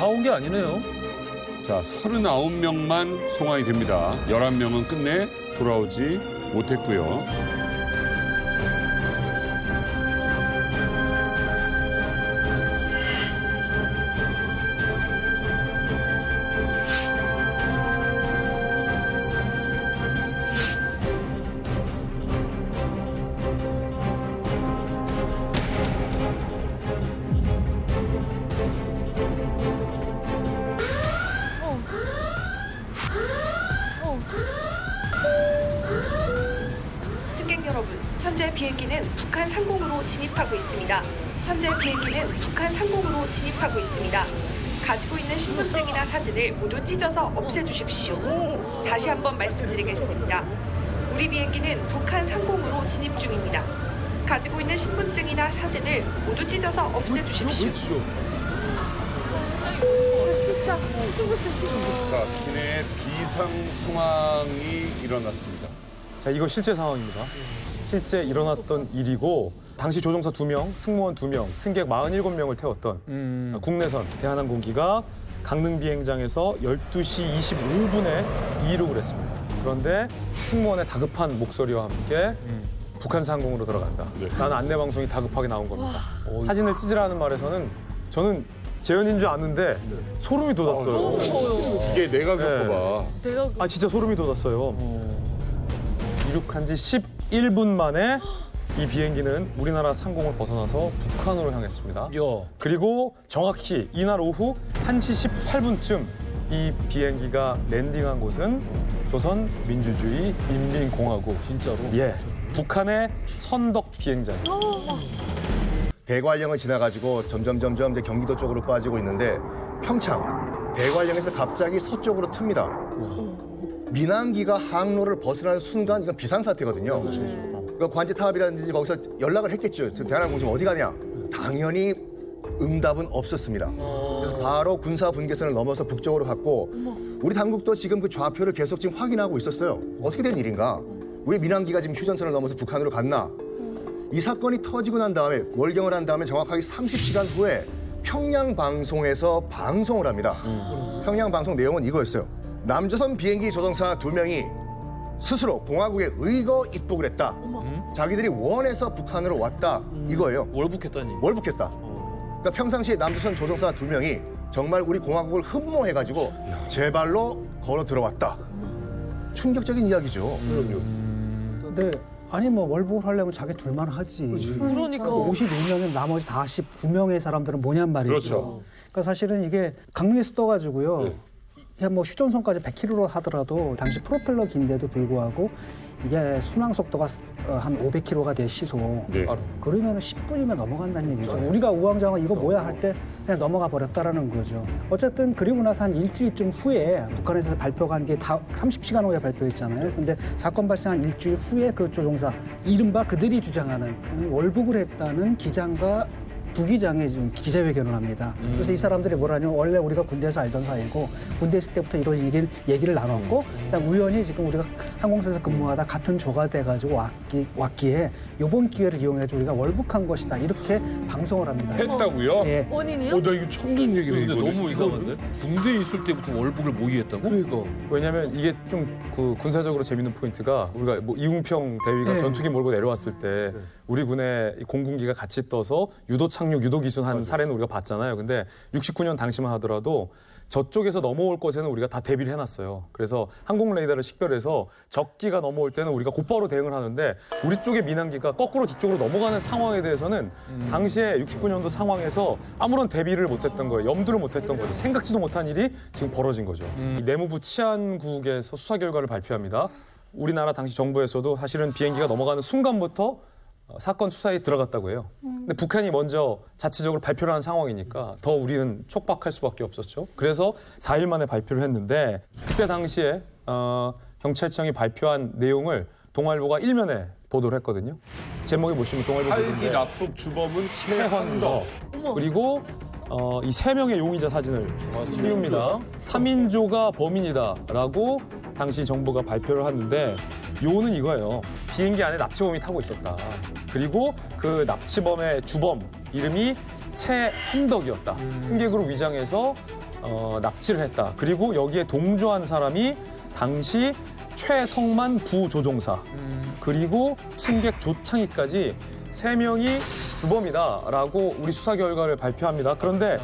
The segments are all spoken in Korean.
다 온 게 아니네요. 자, 39명만 송환이 됩니다. 11명은 끝내 돌아오지 못했고요. 승객 여러분, 현재 비행기는 북한 상공으로 진입하고 있습니다. 현재 비행기는 북한 상공으로 진입하고 있습니다. 가지고 있는 신분증이나 사진을 모두 찢어서 없애주십시오. 다시 한번 말씀드리겠습니다. 우리 비행기는 북한 상공으로 진입 중입니다. 가지고 있는 신분증이나 사진을 모두 찢어서 없애주십시오. 진짜 자, 기내에 비상 상황이 일어났습니다. 자, 이거 실제 상황입니다. 실제 일어났던 일이고 당시 조종사 2명, 승무원 2명, 승객 47명을 태웠던 국내선 대한항공기가 강릉 비행장에서 12시 25분에 이륙을 했습니다. 그런데 승무원의 다급한 목소리와 함께 북한산 항공으로 들어간다. 라는 안내방송이 다급하게 나온 겁니다. 사진을 찢으라는 말에서는 저는 재현인 줄 아는데 소름이 돋았어요. 이게 내가 겪어봐. 아, 진짜 소름이 돋았어요. 이륙한 지 11분 만에 이 비행기는 우리나라 상공을 벗어나서 북한으로 향했습니다. 야, 그리고 정확히 이날 오후 1시 18분쯤 이 비행기가 랜딩한 곳은 조선민주주의 인민공화국. 진짜로? 예, 북한의 선덕 비행장입니다. 대관령을 지나가지고 점점 이제 경기도 쪽으로 빠지고 있는데 평창 대관령에서 갑자기 서쪽으로 틉니다. 민항기가 항로를 벗어나는 순간 이건 비상사태거든요. 그러니까 관제 타압이라든지 거기서 연락을 했겠죠. 대한항공 지금 어디 가냐? 당연히 응답은 없었습니다. 그래서 바로 군사 분계선을 넘어서 북쪽으로 갔고 우리 당국도 지금 그 좌표를 계속 지금 확인하고 있었어요. 어떻게 된 일인가? 왜 민항기가 지금 휴전선을 넘어서 북한으로 갔나? 이 사건이 터지고 난 다음에 월경을 한 다음에 정확하게 30시간 후에 평양 방송에서 방송을 합니다. 평양 방송 내용은 이거였어요. 남조선 비행기 조종사 2명이 스스로 공화국에 의거 입국을 했다. 자기들이 원해서 북한으로 왔다. 이거예요. 월북했다니. 월북했다. 그러니까 평상시에 남조선 조종사 2명이 정말 우리 공화국을 흠모해가지고 제 발로 걸어 들어왔다. 충격적인 이야기죠. 근데 아니 뭐 월북을 하려면 자기 둘만 하지. 그러니까 52명인 나머지 49명의 사람들은 뭐냔 말이죠. 그렇죠. 그러니까 사실은 이게 강릉에서 떠가지고요. 그냥 뭐 휴전선까지 100km로 하더라도 당시 프로펠러기인데도 불구하고 이게 순항 속도가 한 500km가 돼 시속. 네. 그러면 10분이면 넘어간다는 얘기죠. 우리가 우왕좌왕 이거 뭐야 할 때 그냥 넘어가 버렸다라는 거죠. 어쨌든 그리고 나서 한 일주일쯤 후에 북한에서 발표가 한 게 다 30시간 후에 발표했잖아요. 근데 사건 발생한 일주일 후에 그 조종사 이른바 그들이 주장하는 월북을 했다는 기장과 부기장이 지금 기자회견을 합니다. 그래서 이 사람들이 뭐라냐면 원래 우리가 군대에서 알던 사이고 군대 있을 때부터 이런 얘기를 나눴고 그다음 우연히 지금 우리가 항공사에서 근무하다 같은 조가 돼가지고 왔기에 이번 기회를 이용해서 우리가 월북한 것이다 이렇게 방송을 합니다. 했다고요? 예. 원인이요? 나 이거 처음 듣는 얘기네. 근데 너무 이상한데? 군대에 있을 때부터 월북을 모의했다고? 그러니까. 왜냐면 이게 좀 그 군사적으로 재밌는 포인트가 우리가 뭐 이웅평 대위가 네. 전투기 몰고 내려왔을 때 우리 군의 공군기가 같이 떠서 유도 착륙, 유도 기순한 사례는 우리가 봤잖아요. 근데 69년 당시만 하더라도 저쪽에서 넘어올 것에는 우리가 다 대비를 해놨어요. 그래서 항공 레이더를 식별해서 적기가 넘어올 때는 우리가 곧바로 대응을 하는데 우리 쪽의 민항기가 거꾸로 뒤쪽으로 넘어가는 상황에 대해서는 당시에 69년도 상황에서 아무런 대비를 못했던 거예요. 염두를 못했던 거죠. 생각지도 못한 일이 지금 벌어진 거죠. 이 내무부 치안국에서 수사 결과를 발표합니다. 우리나라 당시 정부에서도 사실은 비행기가 넘어가는 순간부터 사건 수사에 들어갔다고 해요. 근데 북한이 먼저 자체적으로 발표를 한 상황이니까 더 우리는 촉박할 수밖에 없었죠. 그래서 4일 만에 발표를 했는데 그때 당시에 경찰청이 발표한 내용을 동아일보가 일면에 보도를 했거든요. 제목에 보시면 동아일보 팔기 보도인데 납북 주범은 최헌덕 그리고 이 3명의 용의자 사진을 띄웁니다. 3인조가 범인이다라고 당시 정부가 발표를 하는데 요는 이거예요. 비행기 안에 납치범이 타고 있었다. 그리고 그 납치범의 주범 이름이 최헌덕이었다. 승객으로 위장해서 납치를 했다. 그리고 여기에 동조한 사람이 당시 최성만 부조종사 그리고 승객 조창희까지 3명이 주범이다라고 우리 수사 결과를 발표합니다. 그런데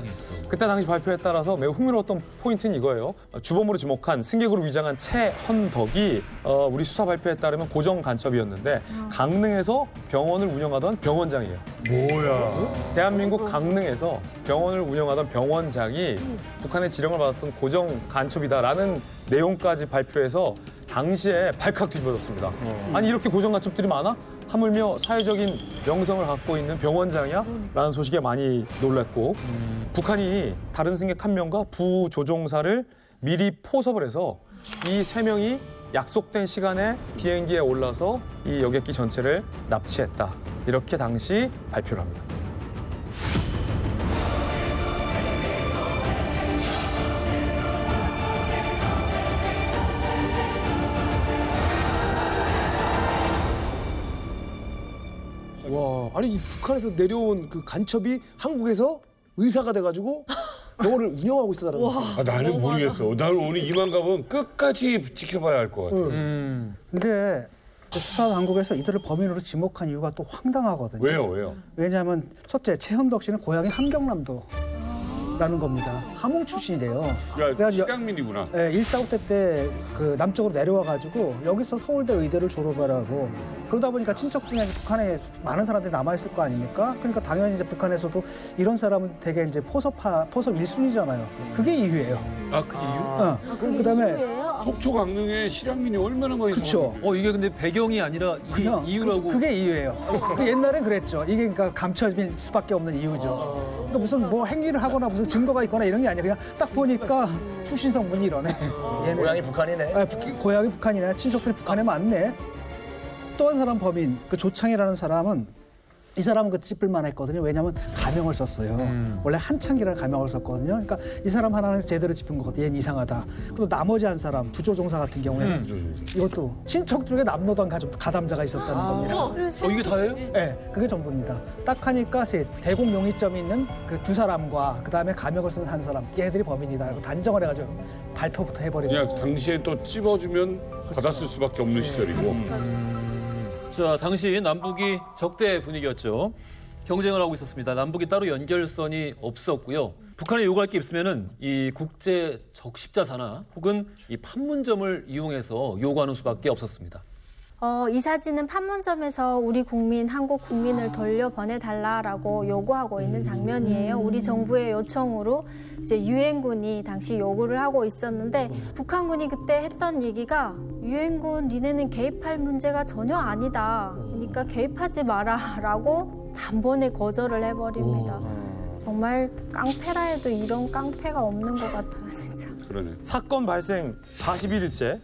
그때 당시 발표에 따라서 매우 흥미로웠던 포인트는 이거예요. 주범으로 지목한 승객으로 위장한 최헌덕이 우리 수사 발표에 따르면 고정 간첩이었는데 강릉에서 병원을 운영하던 병원장이에요. 뭐야? 대한민국 강릉에서 병원을 운영하던 병원장이 북한의 지령을 받았던 고정 간첩이다라는 내용까지 발표해서 당시에 발칵 뒤집어졌습니다. 아니 이렇게 고정 간첩들이 많아? 하물며 사회적인 명성을 갖고 있는 병원장이야? 라는 소식에 많이 놀랐고 북한이 다른 승객 1명과 부조종사를 미리 포섭을 해서 이 3명이 약속된 시간에 비행기에 올라서 이 여객기 전체를 납치했다. 이렇게 당시 발표를 합니다. 와, 아니 이 북한에서 내려온 그 간첩이 한국에서 의사가 돼가지고 병원을 운영하고 있었다는 거야. 아, 나는 모르겠어. 나는 오늘 이만 가면 끝까지 지켜봐야 할 것 같아. 근데 그 수사 당국에서 이들을 범인으로 지목한 이유가 또 황당하거든요. 왜요? 왜냐하면 첫째 최현덕 씨는 고향이 함경남도라는 겁니다. 함흥 출신이래요. 그러니까 실향민이구나. 145대 때 그 남쪽으로 내려와가지고 여기서 서울대 의대를 졸업을 하고 그러다 보니까 친척 중에 북한에 많은 사람들이 남아있을 거 아닙니까? 그러니까 당연히 이제 북한에서도 이런 사람은 되게 이제 포섭 1순위잖아요. 그게 이유예요. 아, 그 이유? 그다음에 속초 강릉에 실향민이 얼마나 많이 그렇죠. 이게 근데 배경이 아니라 이게 이유라고. 그게 이유예요. 그 옛날엔 그랬죠. 이게 그러니까 감춰질 수밖에 없는 이유죠. 그러니까 무슨 뭐 행위를 하거나 무슨 증거가 있거나 이런 게 아니라 그냥 딱 보니까 출신 성분이 이러네. 얘는. 고향이 북한이네. 고향이 북한이네. 친척들이 북한에 많네. 또 한 사람 범인 그 조창이라는 사람은 이 사람은 그 찝을만 했거든요. 왜냐하면 가명을 썼어요. 원래 한창기라는 가명을 썼거든요. 그러니까 이 사람 하나는 제대로 짚은 것 같아. 얘는 이상하다. 그리고 나머지 한 사람 부조종사 같은 경우에는 이것도 친척 중에 남로당 가담자가 있었다는 겁니다. 이게 다예요? 네, 그게 전부입니다. 딱 하니까 대공 용의점이 있는 그 두 사람과 그 다음에 가명을 쓴 한 사람 얘들이 범인이다. 이거 단정을 해가지고 발표부터 해버리고. 그냥 당시에 또 찝어주면 받았을 수밖에 없는 시절이고. 자, 당시 남북이 적대 분위기였죠. 경쟁을 하고 있었습니다. 남북이 따로 연결선이 없었고요. 북한에 요구할 게 있으면은 이 국제 적십자사나 혹은 이 판문점을 이용해서 요구하는 수밖에 없었습니다. 이 사진은 판문점에서 우리 국민, 한국 국민을 돌려보내달라라고 요구하고 있는 장면이에요. 우리 정부의 요청으로 이제 유엔군이 당시 요구를 하고 있었는데 북한군이 그때 했던 얘기가 유엔군 니네는 개입할 문제가 전혀 아니다. 그러니까 개입하지 마라라고 단번에 거절을 해버립니다. 정말 깡패라 해도 이런 깡패가 없는 것 같아요, 진짜. 그러네. 사건 발생 41일째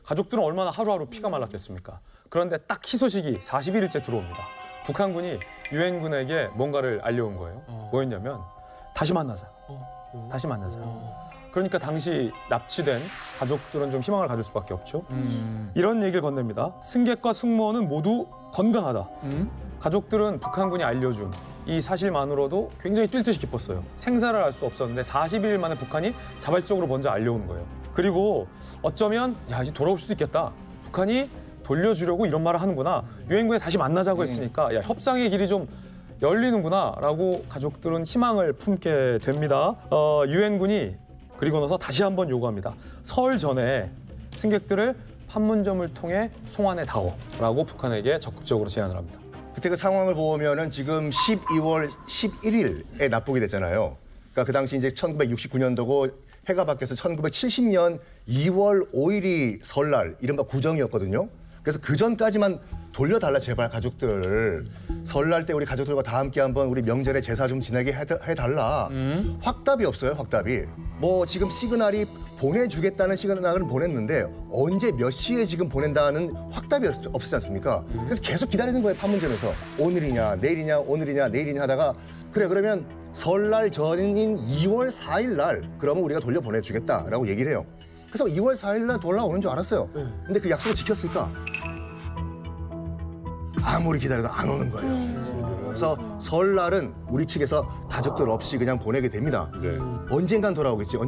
가족들은 얼마나 하루하루 피가 말랐겠습니까? 그런데 딱 희소식이 41일째 들어옵니다. 북한군이 유엔군에게 뭔가를 알려온 거예요. 뭐였냐면 다시 만나자. 다시 만나자. 그러니까 당시 납치된 가족들은 좀 희망을 가질 수밖에 없죠. 이런 얘기를 건넵니다. 승객과 승무원은 모두 건강하다. 가족들은 북한군이 알려준 이 사실만으로도 굉장히 뛸 듯이 기뻤어요. 생사를 알 수 없었는데 40일 만에 북한이 자발적으로 먼저 알려오는 거예요. 그리고 어쩌면 야 이제 돌아올 수도 있겠다. 북한이 돌려주려고 이런 말을 하는구나. 유엔군에 다시 만나자고 했으니까 야 협상의 길이 좀 열리는구나 라고 가족들은 희망을 품게 됩니다. 유엔군이 그리고 나서 다시 한번 요구합니다. 설 전에 승객들을 판문점을 통해 송환해 다오라고 북한에게 적극적으로 제안을 합니다. 그때 그 상황을 보면은 지금 12월 11일에 납북이 됐잖아요. 그러니까 그 당시 이제 1969년도고 해가 바뀌어서 1970년 2월 5일이 설날, 이른바 구정이었거든요. 그래서 그 전까지만 돌려달라 제발 가족들. 설날 때 우리 가족들과 다 함께 한번 우리 명절에 제사 좀 지내게 해달라. 확답이 없어요, 확답이. 뭐 지금 시그널이 보내주겠다는 시그널을 보냈는데 언제 몇 시에 지금 보낸다는 확답이 없지 않습니까? 그래서 계속 기다리는 거예요, 판문점에서. 오늘이냐, 내일이냐, 오늘이냐, 내일이냐 하다가 그래 그러면 설날 전인 2월 4일 날 그러면 우리가 돌려보내주겠다라고 얘기를 해요. 그래서 2월 4일 날 돌아오는 줄 알았어요. 근데 그 약속을 지켰을까? 아무리 기다려도 안 오는 거예요. 그래서 설날은 우리 측에서 가족들 없이 그냥 보내게 됩니다. 네. 언젠간 돌아오겠지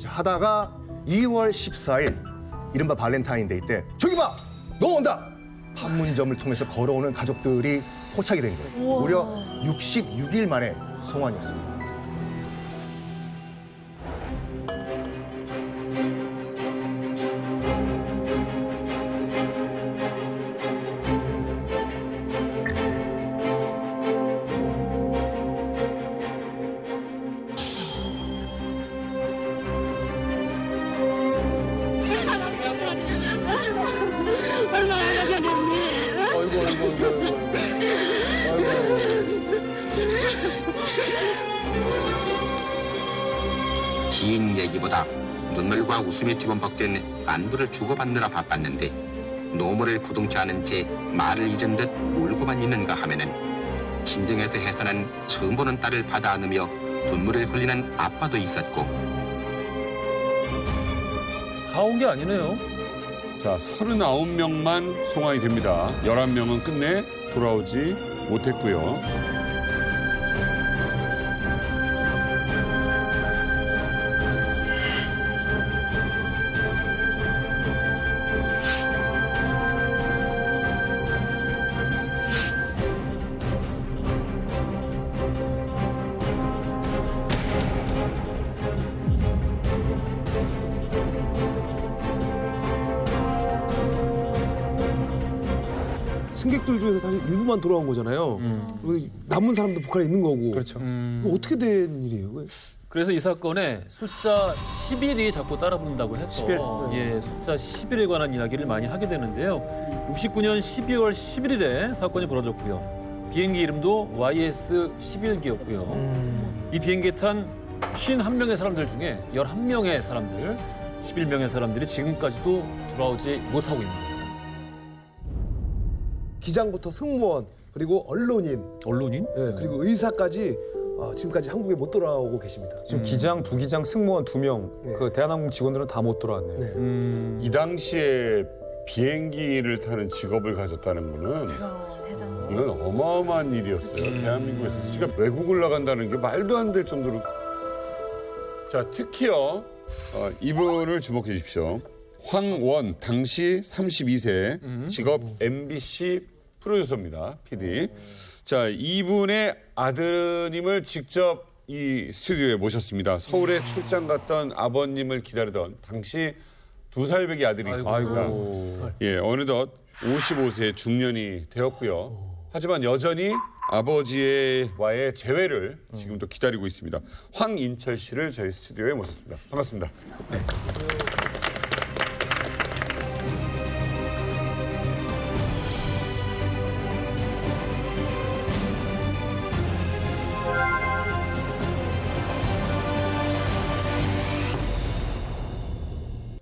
하다가 2월 14일 이른바 발렌타인데이 때 저기 봐! 너 온다! 판문점을 통해서 걸어오는 가족들이 포착이 된 거예요. 무려 66일 만에 송환이었습니다. 긴 얘기보다 눈물과 웃음이 뒤범벅된 안부를 주고받느라 바빴는데 노모를 부둥켜 안은 채 말을 잊은 듯 울고만 있는가 하면은 친정에서 해서는 처음 보는 딸을 받아 안으며 눈물을 흘리는 아빠도 있었고 다 온 게 아니네요. 자, 39명만 송환이 됩니다. 11명은 끝내 돌아오지 못했고요. 승객들 중에서 사실 일부만 돌아온 거잖아요. 그리고 남은 사람도 북한에 있는 거고. 그렇죠. 이거 어떻게 된 일이에요? 그래서 이 사건에 숫자 10일이 자꾸 따라 붙는다고 해서 10일? 예, 숫자 10일에 관한 이야기를 많이 하게 되는데요. 69년 12월 11일에 사건이 벌어졌고요. 비행기 이름도 YS-11기였고요. 이 비행기에 탄 51명의 사람들 중에 11명의 사람들, 11명의 사람들이 지금까지도 돌아오지 못하고 있는 겁니다. 기장부터 승무원 그리고 언론인, 언론인? 예, 그리고 의사까지 지금까지 한국에 못 돌아오고 계십니다. 지금 기장, 부기장, 승무원 2명, 네. 그 대한항공 직원들은 다 못 돌아왔네요. 네. 이 당시에 비행기를 타는 직업을 가졌다는 거는 이건 어마어마한 일이었어요. 대한민국에서 지금 외국을 나간다는 게 말도 안 될 정도로. 자, 특히요. 이분을 주목해 주십시오. 황원, 당시 32세, 직업 MBC 프로듀서입니다. PD. 자, 이분의 아드님을 직접 이 스튜디오에 모셨습니다. 서울에 출장 갔던 아버님을 기다리던 당시 2살배기 아들이 있었습니다. 예, 어느덧 55세 중년이 되었고요. 하지만 여전히 아버지와의 재회를 지금도 기다리고 있습니다. 황인철 씨를 저희 스튜디오에 모셨습니다. 반갑습니다. 네.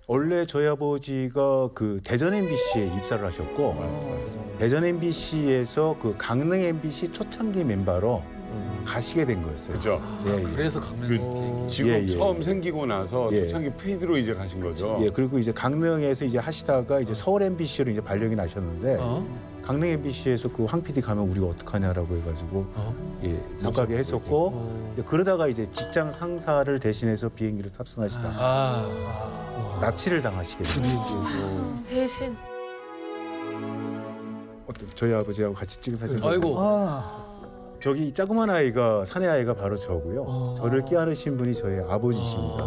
원래 저희 아버지가 그 대전 MBC에 입사를 하셨고 대전 MBC에서 그 강릉 MBC 초창기 멤버로 가시게 된 거였어요. 그죠? 예, 예. 그래서 강릉 그 직업 예, 예. 처음 생기고 나서 예. 초창기 PD로 이제 가신 거죠. 예, 그리고 이제 강릉에서 이제 하시다가 이제 서울 MBC로 이제 발령이 나셨는데 강릉 MBC에서 그 황 PD 가면 우리가 어떡하냐라고 해가지고 예, 못 가게 했었고 그러다가 이제 직장 상사를 대신해서 비행기를 탑승하시다가 납치를 당하시게 됐어요. 대신. 저희 아버지하고 같이 찍은 사진. 아이고. 저기 자그만 아이가 사내 아이가 바로 저고요. 저를 끼안으신 분이 저희 아버지십니다.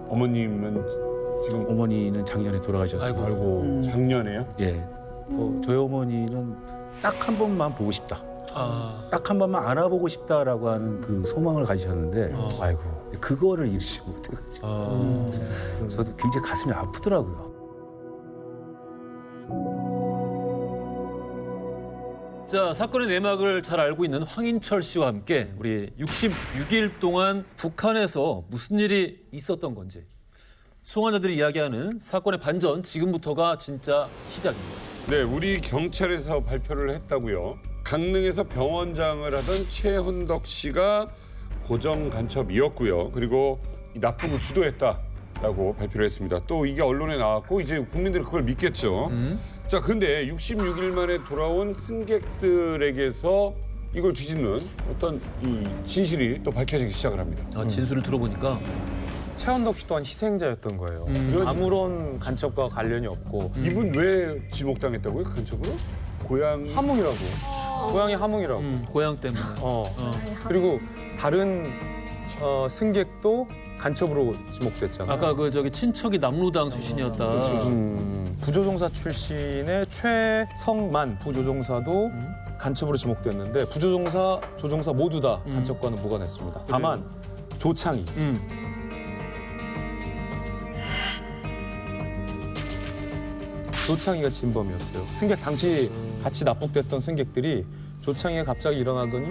어머님은 지금 어머니는 작년에 돌아가셨어요. 아이고 작년에요? 예. 저희 어머니는 딱 한 번만 보고 싶다. 딱 한 번만 안아보고 싶다라고 하는 그 소망을 가지셨는데, 아이고 그거를 이루지 못해가지고 저도 굉장히 가슴이 아프더라고요. 자, 사건의 내막을 잘 알고 있는 황인철 씨와 함께 우리 66일 동안 북한에서 무슨 일이 있었던 건지 송환자들이 이야기하는 사건의 반전, 지금부터가 진짜 시작입니다. 네, 우리 경찰에서 발표를 했다고요. 강릉에서 병원장을 하던 최헌덕 씨가 고정 간첩이었고요. 그리고 이 납북을 주도했다라고 발표를 했습니다. 또 이게 언론에 나왔고 이제 국민들은 그걸 믿겠죠. 자, 근데 66일 만에 돌아온 승객들에게서 이걸 뒤집는 어떤 이 진실이 또 밝혀지기 시작을 합니다. 아, 진술을 들어보니까 최원덕 씨 또한 희생자였던 거예요. 아무런 간첩과 관련이 없고 이분 왜 지목당했다고요? 간첩으로? 고향 함흥이라고. 고향이 함흥이라고. 고향 때문에. 그리고 다른 승객도 간첩으로 지목됐잖아요. 아까 그 저기 친척이 남로당 출신이었다. 부조종사 출신의 최성만 부조종사도 간첩으로 지목됐는데 부조종사, 조종사 모두 다 간첩과는 무관했습니다. 다만 조창희. 조창희가 진범이었어요. 승객 당시 같이 납북됐던 승객들이 조창희가 갑자기 일어나더니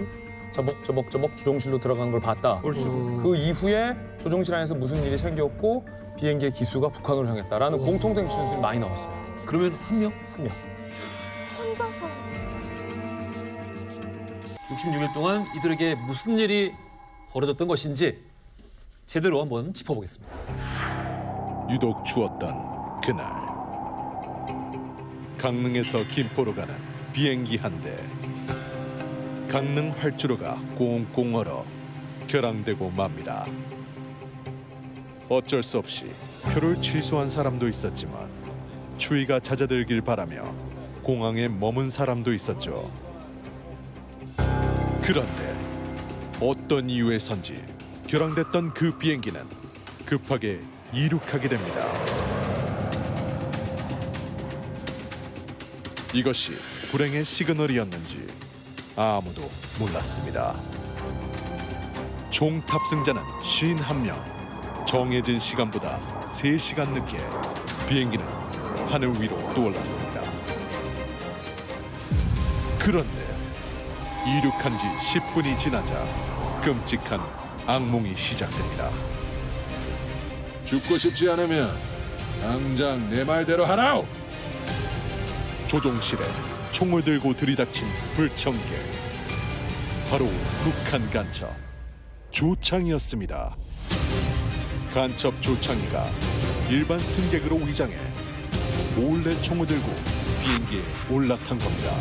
저벅 조종실로 들어간 걸 봤다. 그 이후에 조종실 안에서 무슨 일이 생겼고 비행기의 기수가 북한으로 향했다라는 공통된 진술이 많이 나왔어요. 그러면 한 명? 한 명. 혼자서 66일 동안 이들에게 무슨 일이 벌어졌던 것인지 제대로 한번 짚어보겠습니다. 유독 추웠던 그날 강릉에서 김포로 가는 비행기 한 대. 강릉 활주로가 꽁꽁 얼어 결항되고 맙니다. 어쩔 수 없이 표를 취소한 사람도 있었지만 추위가 잦아들길 바라며 공항에 머문 사람도 있었죠. 그런데 어떤 이유에선지 결항됐던 그 비행기는 급하게 이륙하게 됩니다. 이것이 불행의 시그널이었는지 아무도 몰랐습니다. 총 탑승자는 51명. 정해진 시간보다 3시간 늦게 비행기는 하늘 위로 떠올랐습니다. 그런데 이륙한 지 10분이 지나자 끔찍한 악몽이 시작됩니다. 죽고 싶지 않으면 당장 내 말대로 하라오! 조종실에 총을 들고 들이닥친 불청객. 바로 북한 간첩 조창이었습니다. 간첩 조창이가 일반 승객으로 위장해 몰래 총을 들고 비행기에 올라탄 겁니다.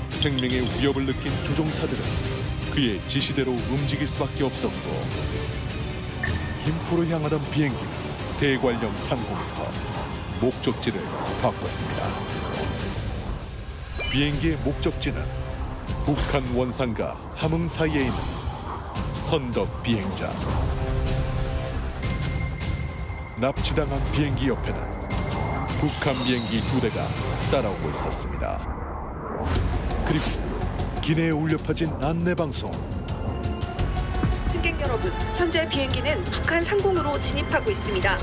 생명의 위협을 느낀 조종사들은 그의 지시대로 움직일 수밖에 없었고 김포로 향하던 비행기는 대관령 상공에서 목적지를 바꿨습니다. 비행기의 목적지는 북한 원산과 함흥 사이에 있는 선덕 비행장. 납치당한 비행기 옆에는 북한 비행기 2대가 따라오고 있었습니다. 그리고 기내에 울려 퍼진 안내방송. 승객 여러분, 현재 비행기는 북한 상공으로 진입하고 있습니다.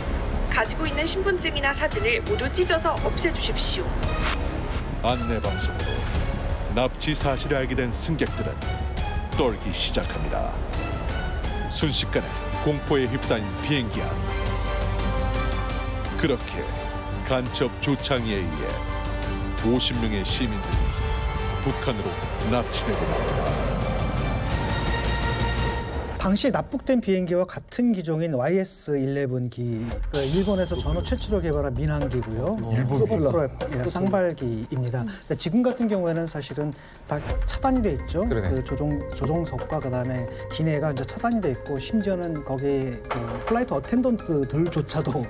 가지고 있는 신분증이나 사진을 모두 찢어서 없애주십시오. 안내방송으로 납치 사실을 알게 된 승객들은 떨기 시작합니다. 순식간에 공포에 휩싸인 비행기 안. 그렇게 간첩 조창희에 의해 50명의 시민들이 북한으로 납치되고 맙니다. 당시에 납북된 비행기와 같은 기종인 YS-11기, 일본에서 전후 최초로 개발한 민항기고요. 일본 쌍발기입니다. 근데 지금 같은 경우에는 사실은 다 차단이 돼 있죠. 그러네. 그 조종석과 그다음에 기내가 이제 차단이 돼 있고 심지어는 거기에 그 플라이트 어텐던트들조차도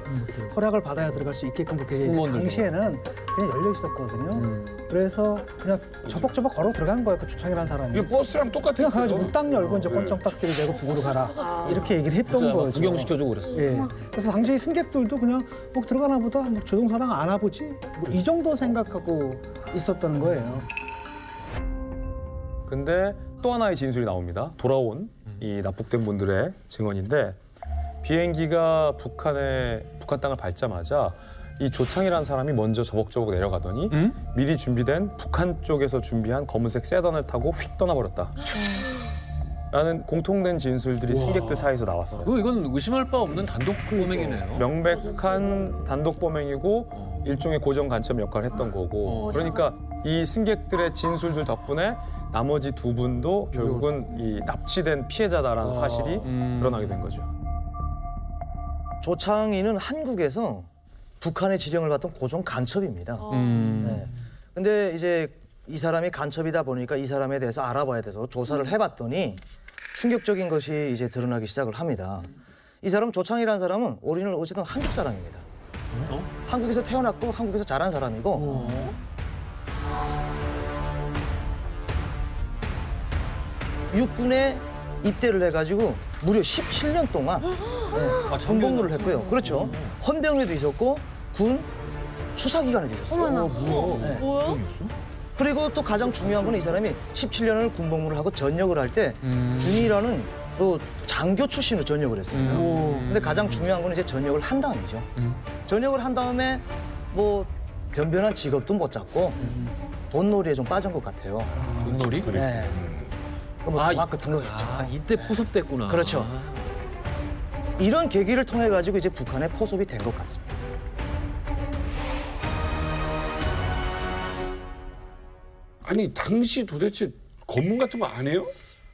허락을 받아야 들어갈 수 있게끔 그렇게 돼 있는데 당시에는 그냥 열려 있었거든요. 그래서 그냥 저벅저벅 걸어 들어간 거예요. 그 조창이라는 사람이. 이게 버스랑 똑같았어요. 그냥 가가지고 문 딱 열고 이제 권총 딱들이 내고 북으로 가라 이렇게 얘기를 했던 거죠. 구경시켜주고 그랬어요. 예. 그래서 당시 승객들도 그냥 들어가나 보다, 뭐 조종사랑 안 와보지, 뭐 이 정도 생각하고 있었다는 거예요. 근데 또 하나의 진술이 나옵니다. 돌아온 이 납북된 분들의 증언인데 비행기가 북한 땅을 밟자마자 이 조창이라는 사람이 먼저 저벅저벅 내려가더니 미리 준비된 북한 쪽에서 준비한 검은색 세단을 타고 휙 떠나버렸다. 라는 공통된 진술들이 승객들 사이에서 나왔어요. 이건 의심할 바 없는 단독 범행이네요. 명백한 단독 범행이고 일종의 고정 간첩 역할을 했던 거고 그러니까 이 승객들의 진술들 덕분에 나머지 두 분도 결국은 이 납치된 피해자다라는 사실이 드러나게 된 거죠. 조창희는 한국에서 북한의 지령을 받던 고정 간첩입니다. 네. 근데 이제 이 사람이 간첩이다 보니까 이 사람에 대해서 알아봐야 돼서 조사를 해봤더니 충격적인 것이 이제 드러나기 시작을 합니다. 이 사람 조창이라는 사람은 오리지널 어쨌든 한국 사람입니다. 한국에서 태어났고 한국에서 자란 사람이고 육군에 입대를 해가지고 무려 17년 동안 군복무를 했고요. 그렇죠. 헌병에도 있었고 군 수사기관에도 있었어요. 어머나. 네. 그리고 또 가장 중요한 건 이 사람이 17년을 군복무를 하고 전역을 할 때 군이라는 또 장교 출신으로 전역을 했습니다. 근데 가장 중요한 건 이제 전역을 한 다음이죠. 전역을 한 다음에 뭐 변변한 직업도 못 잡고 돈놀이에 좀 빠진 것 같아요. 돈놀이? 네. 뭐 도박 같은 거 있죠. 이때 포섭됐구나. 그렇죠. 이런 계기를 통해 가지고 이제 북한에 포섭이 된 것 같습니다. 아니 당시 도대체 검문 같은 거 안 해요?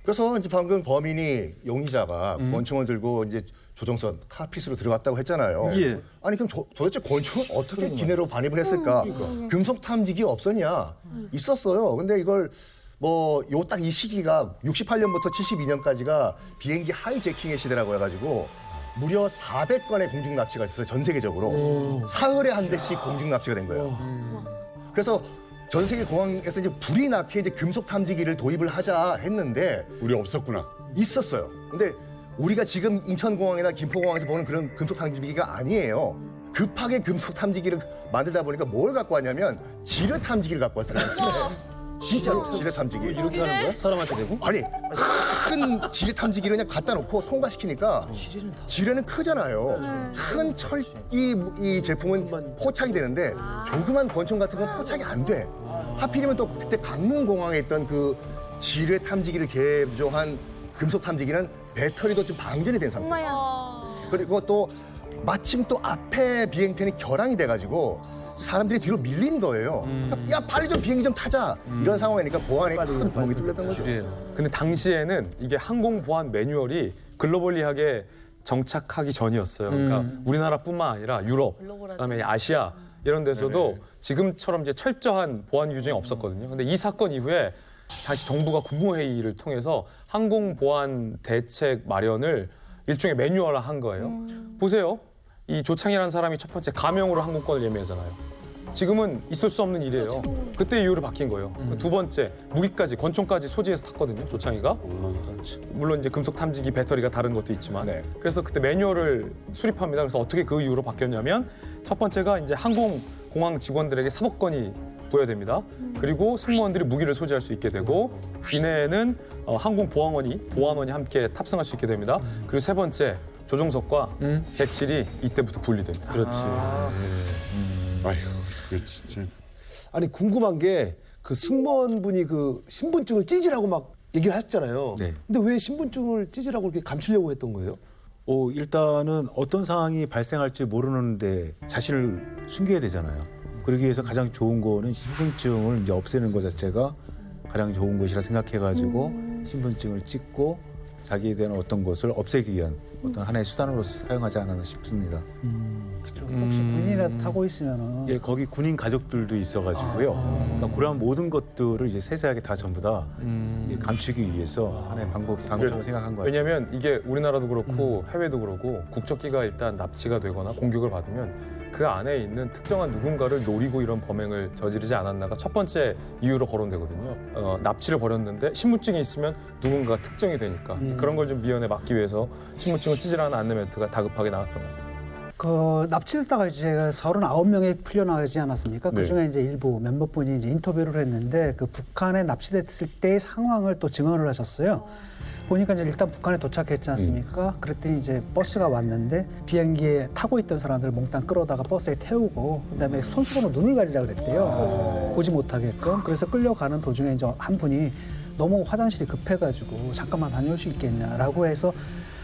그래서 이제 방금 범인이 용의자가 권총을 들고 이제 조정선 카핏으로 들어갔다고 했잖아요. 예. 아니 그럼 도대체 권총을 어떻게 기내로 반입을 했을까? 금속 탐지기 없었냐? 있었어요. 근데 이걸 뭐 요 딱 이 시기가 68년부터 72년까지가 비행기 하이제킹의 시대라고 해가지고 무려 400건의 공중 납치가 있었어요. 전 세계적으로. 사흘에 한 대씩 공중 납치가 된 거예요. 그래서 전 세계 공항에서 이제 불이 나게 이제 금속 탐지기를 도입을 하자 했는데 우리 없었구나. 있었어요. 근데 우리가 지금 인천공항이나 김포공항에서 보는 그런 금속 탐지기가 아니에요. 급하게 금속 탐지기를 만들다 보니까 뭘 갖고 왔냐면 지뢰 탐지기를 갖고 왔어요. 진짜로 지뢰 탐지기. 이렇게 하는 거야? 사람한테 대고? 아니 큰 지뢰 탐지기를 그냥 갖다 놓고 통과시키니까 지뢰는 크잖아요. 큰 철기 이 제품은 포착이 되는데 조그만 권총 같은 건 포착이 안 돼. 하필이면 또 그때 강릉공항에 있던 그 지뢰 탐지기를 개조한 금속 탐지기는 배터리도 지금 방전이 된 상태. 그리고 또 마침 또 앞에 비행편이 결항이 돼가지고 사람들이 뒤로 밀린 거예요. 야 빨리 좀 비행기 좀 타자. 이런 상황이니까 보안에 큰 구멍이 뚫렸던 거죠. 근데 당시에는 이게 항공 보안 매뉴얼이 글로벌리하게 정착하기 전이었어요. 그러니까 우리나라뿐만 아니라 유럽, 그다음에 아시아 이런 데서도 지금처럼 이제 철저한 보안 규정이 없었거든요. 근데 이 사건 이후에 다시 정부가 국무회의를 통해서 항공 보안 대책 마련을 일종의 매뉴얼화한 거예요. 보세요. 이 조창이라는 사람이 첫 번째 가명으로 항공권을 예매하잖아요. 지금은 있을 수 없는 일이에요. 그때 이후로 바뀐 거예요. 두 번째, 무기까지, 권총까지 소지해서 탔거든요, 조창이가. 물론 이제 금속 탐지기 배터리가 다른 것도 있지만. 네. 그래서 그때 매뉴얼을 수립합니다. 그래서 어떻게 그 이후로 바뀌었냐면 첫 번째가 이제 항공공항 직원들에게 사법권이 부여됩니다. 그리고 승무원들이 무기를 소지할 수 있게 되고 이내에는 항공보안원이 함께 탑승할 수 있게 됩니다. 그리고 세 번째, 조종석과 객실이 이때부터 분리됩니다. 그렇지. 아이고, 그 진짜. 아니 궁금한 게 그 승무원분이 그 신분증을 찢으라고 막 얘기를 하셨잖아요. 네. 근데 왜 신분증을 찢으라고 이렇게 감추려고 했던 거예요? 일단은 어떤 상황이 발생할지 모르는데 자신을 숨겨야 되잖아요. 그러기 위해서 가장 좋은 거는 신분증을 이제 없애는 것 자체가 가장 좋은 것이라 생각해가지고 신분증을 찍고 자기에 대한 어떤 것을 없애기 위한 어떤 하나의 수단으로 사용하지 않았나 싶습니다. 혹시 군인이라도 타고 있으면은 예, 거기 군인 가족들도 있어가지고요. 그러니까 그런 모든 것들을 이제 세세하게 다 전부 다 감추기 위해서 하나의 방법으로 생각한 거예요. 왜냐하면 이게 우리나라도 그렇고 해외도 그렇고 국적기가 일단 납치가 되거나 공격을 받으면 그 안에 있는 특정한 누군가를 노리고 이런 범행을 저지르지 않았나가 첫 번째 이유로 거론되거든요. 납치를 벌였는데 신분증이 있으면 누군가가 특정이 되니까 그런 걸 좀 미연에 막기 위해서 신분증을 찢으라는 안내멘트가 다급하게 나왔던 겁니다. 그 납치됐다가 이제 39명이 풀려나가지 않았습니까? 그 중에 이제 일부 몇몇 분이 이제 인터뷰를 했는데 그 북한에 납치됐을 때의 상황을 또 증언을 하셨어요. 보니까 이제 일단 북한에 도착했지 않습니까? 그랬더니 이제 버스가 왔는데 비행기에 타고 있던 사람들을 몽땅 끌어다가 버스에 태우고 그다음에 손수건으로 눈을 가리라 그랬대요. 보지 못하게끔. 그래서 끌려가는 도중에 이제 한 분이 너무 화장실이 급해가지고 잠깐만 다녀올 수 있겠냐라고 해서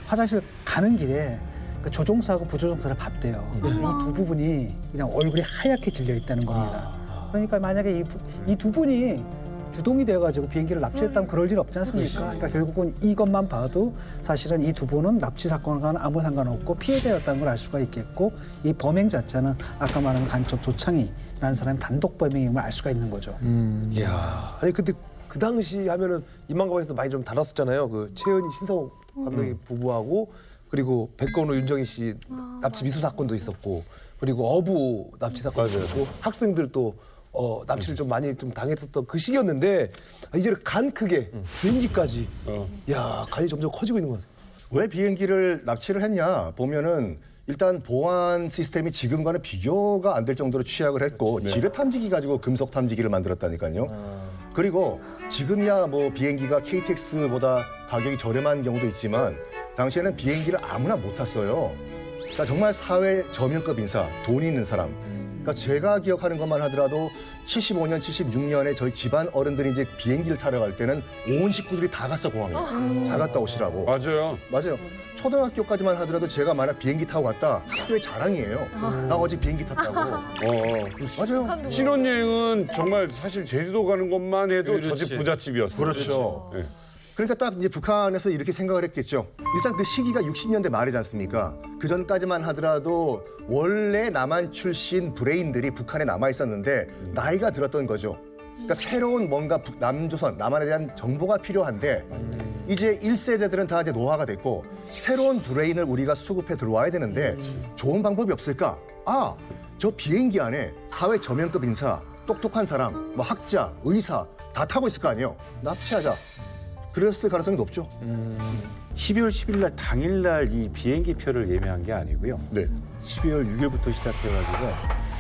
화장실 가는 길에 그 조종사하고 부조종사를 봤대요. 이 두 부분이 그냥 얼굴이 하얗게 질려 있다는 겁니다. 그러니까 만약에 이 두 분이 구동이 되어가지고 비행기를 납치했다면 그럴 일 없지 않습니까? 그러니까 결국은 이것만 봐도 사실은 이 두 분은 납치 사건과는 아무 상관없고 피해자였다는 걸 알 수가 있겠고 이 범행 자체는 아까 말한 간첩 조창희라는 사람이 단독 범행임을 알 수가 있는 거죠. 이야, 아니 근데 그 당시 하면은 이만가방에서 많이 좀 다뤘었잖아요. 그 최은희 신성욱 감독의 부부하고 그리고 백건우 윤정희 씨 납치 미수 사건도 있었고 그리고 어부 납치 사건도 있었고 학생들 또 납치를 좀 많이 좀 당했었던 그 시기였는데 이제는 간 크게 비행기까지 야 간이 점점 커지고 있는 것 같아요. 왜 비행기를 납치를 했냐 보면은 일단 보안 시스템이 지금과는 비교가 안 될 정도로 취약을 했고 지뢰 탐지기 가지고 금속 탐지기를 만들었다니까요. 그리고 지금이야 뭐 비행기가 KTX보다 가격이 저렴한 경우도 있지만 당시에는 비행기를 아무나 못 탔어요. 그러니까 정말 사회 저명급 인사, 돈이 있는 사람. 그러니까 제가 기억하는 것만 하더라도 75년, 76년에 저희 집안 어른들이 이제 비행기를 타러 갈 때는 온 식구들이 다 갔어 공항에. 다 갔다 오시라고. 맞아요. 맞아요. 초등학교까지만 하더라도 제가 만약 비행기 타고 갔다 학교의 자랑이에요. 나 어제 비행기 탔다고. 맞아요. 신혼여행은 정말 사실 제주도 가는 것만 해도 그렇지. 저 집 부잣집이었어요. 그렇죠. 네. 그러니까 딱 이제 북한에서 이렇게 생각을 했겠죠. 일단 그 시기가 60년대 말이지 않습니까? 그 전까지만 하더라도 원래 남한 출신 브레인들이 북한에 남아 있었는데 나이가 들었던 거죠. 그러니까 새로운 뭔가 남조선, 남한에 대한 정보가 필요한데 이제 1세대들은 다 이제 노화가 됐고 새로운 브레인을 우리가 수급해 들어와야 되는데 좋은 방법이 없을까? 저 비행기 안에 사회 저명급 인사, 똑똑한 사람, 뭐 학자, 의사 다 타고 있을 거 아니에요. 납치하자. 그랬을 가능성이 높죠. 12월 10일 날 당일 날 이 비행기 표를 예매한 게 아니고요. 네. 12월 6일부터 시작해가지고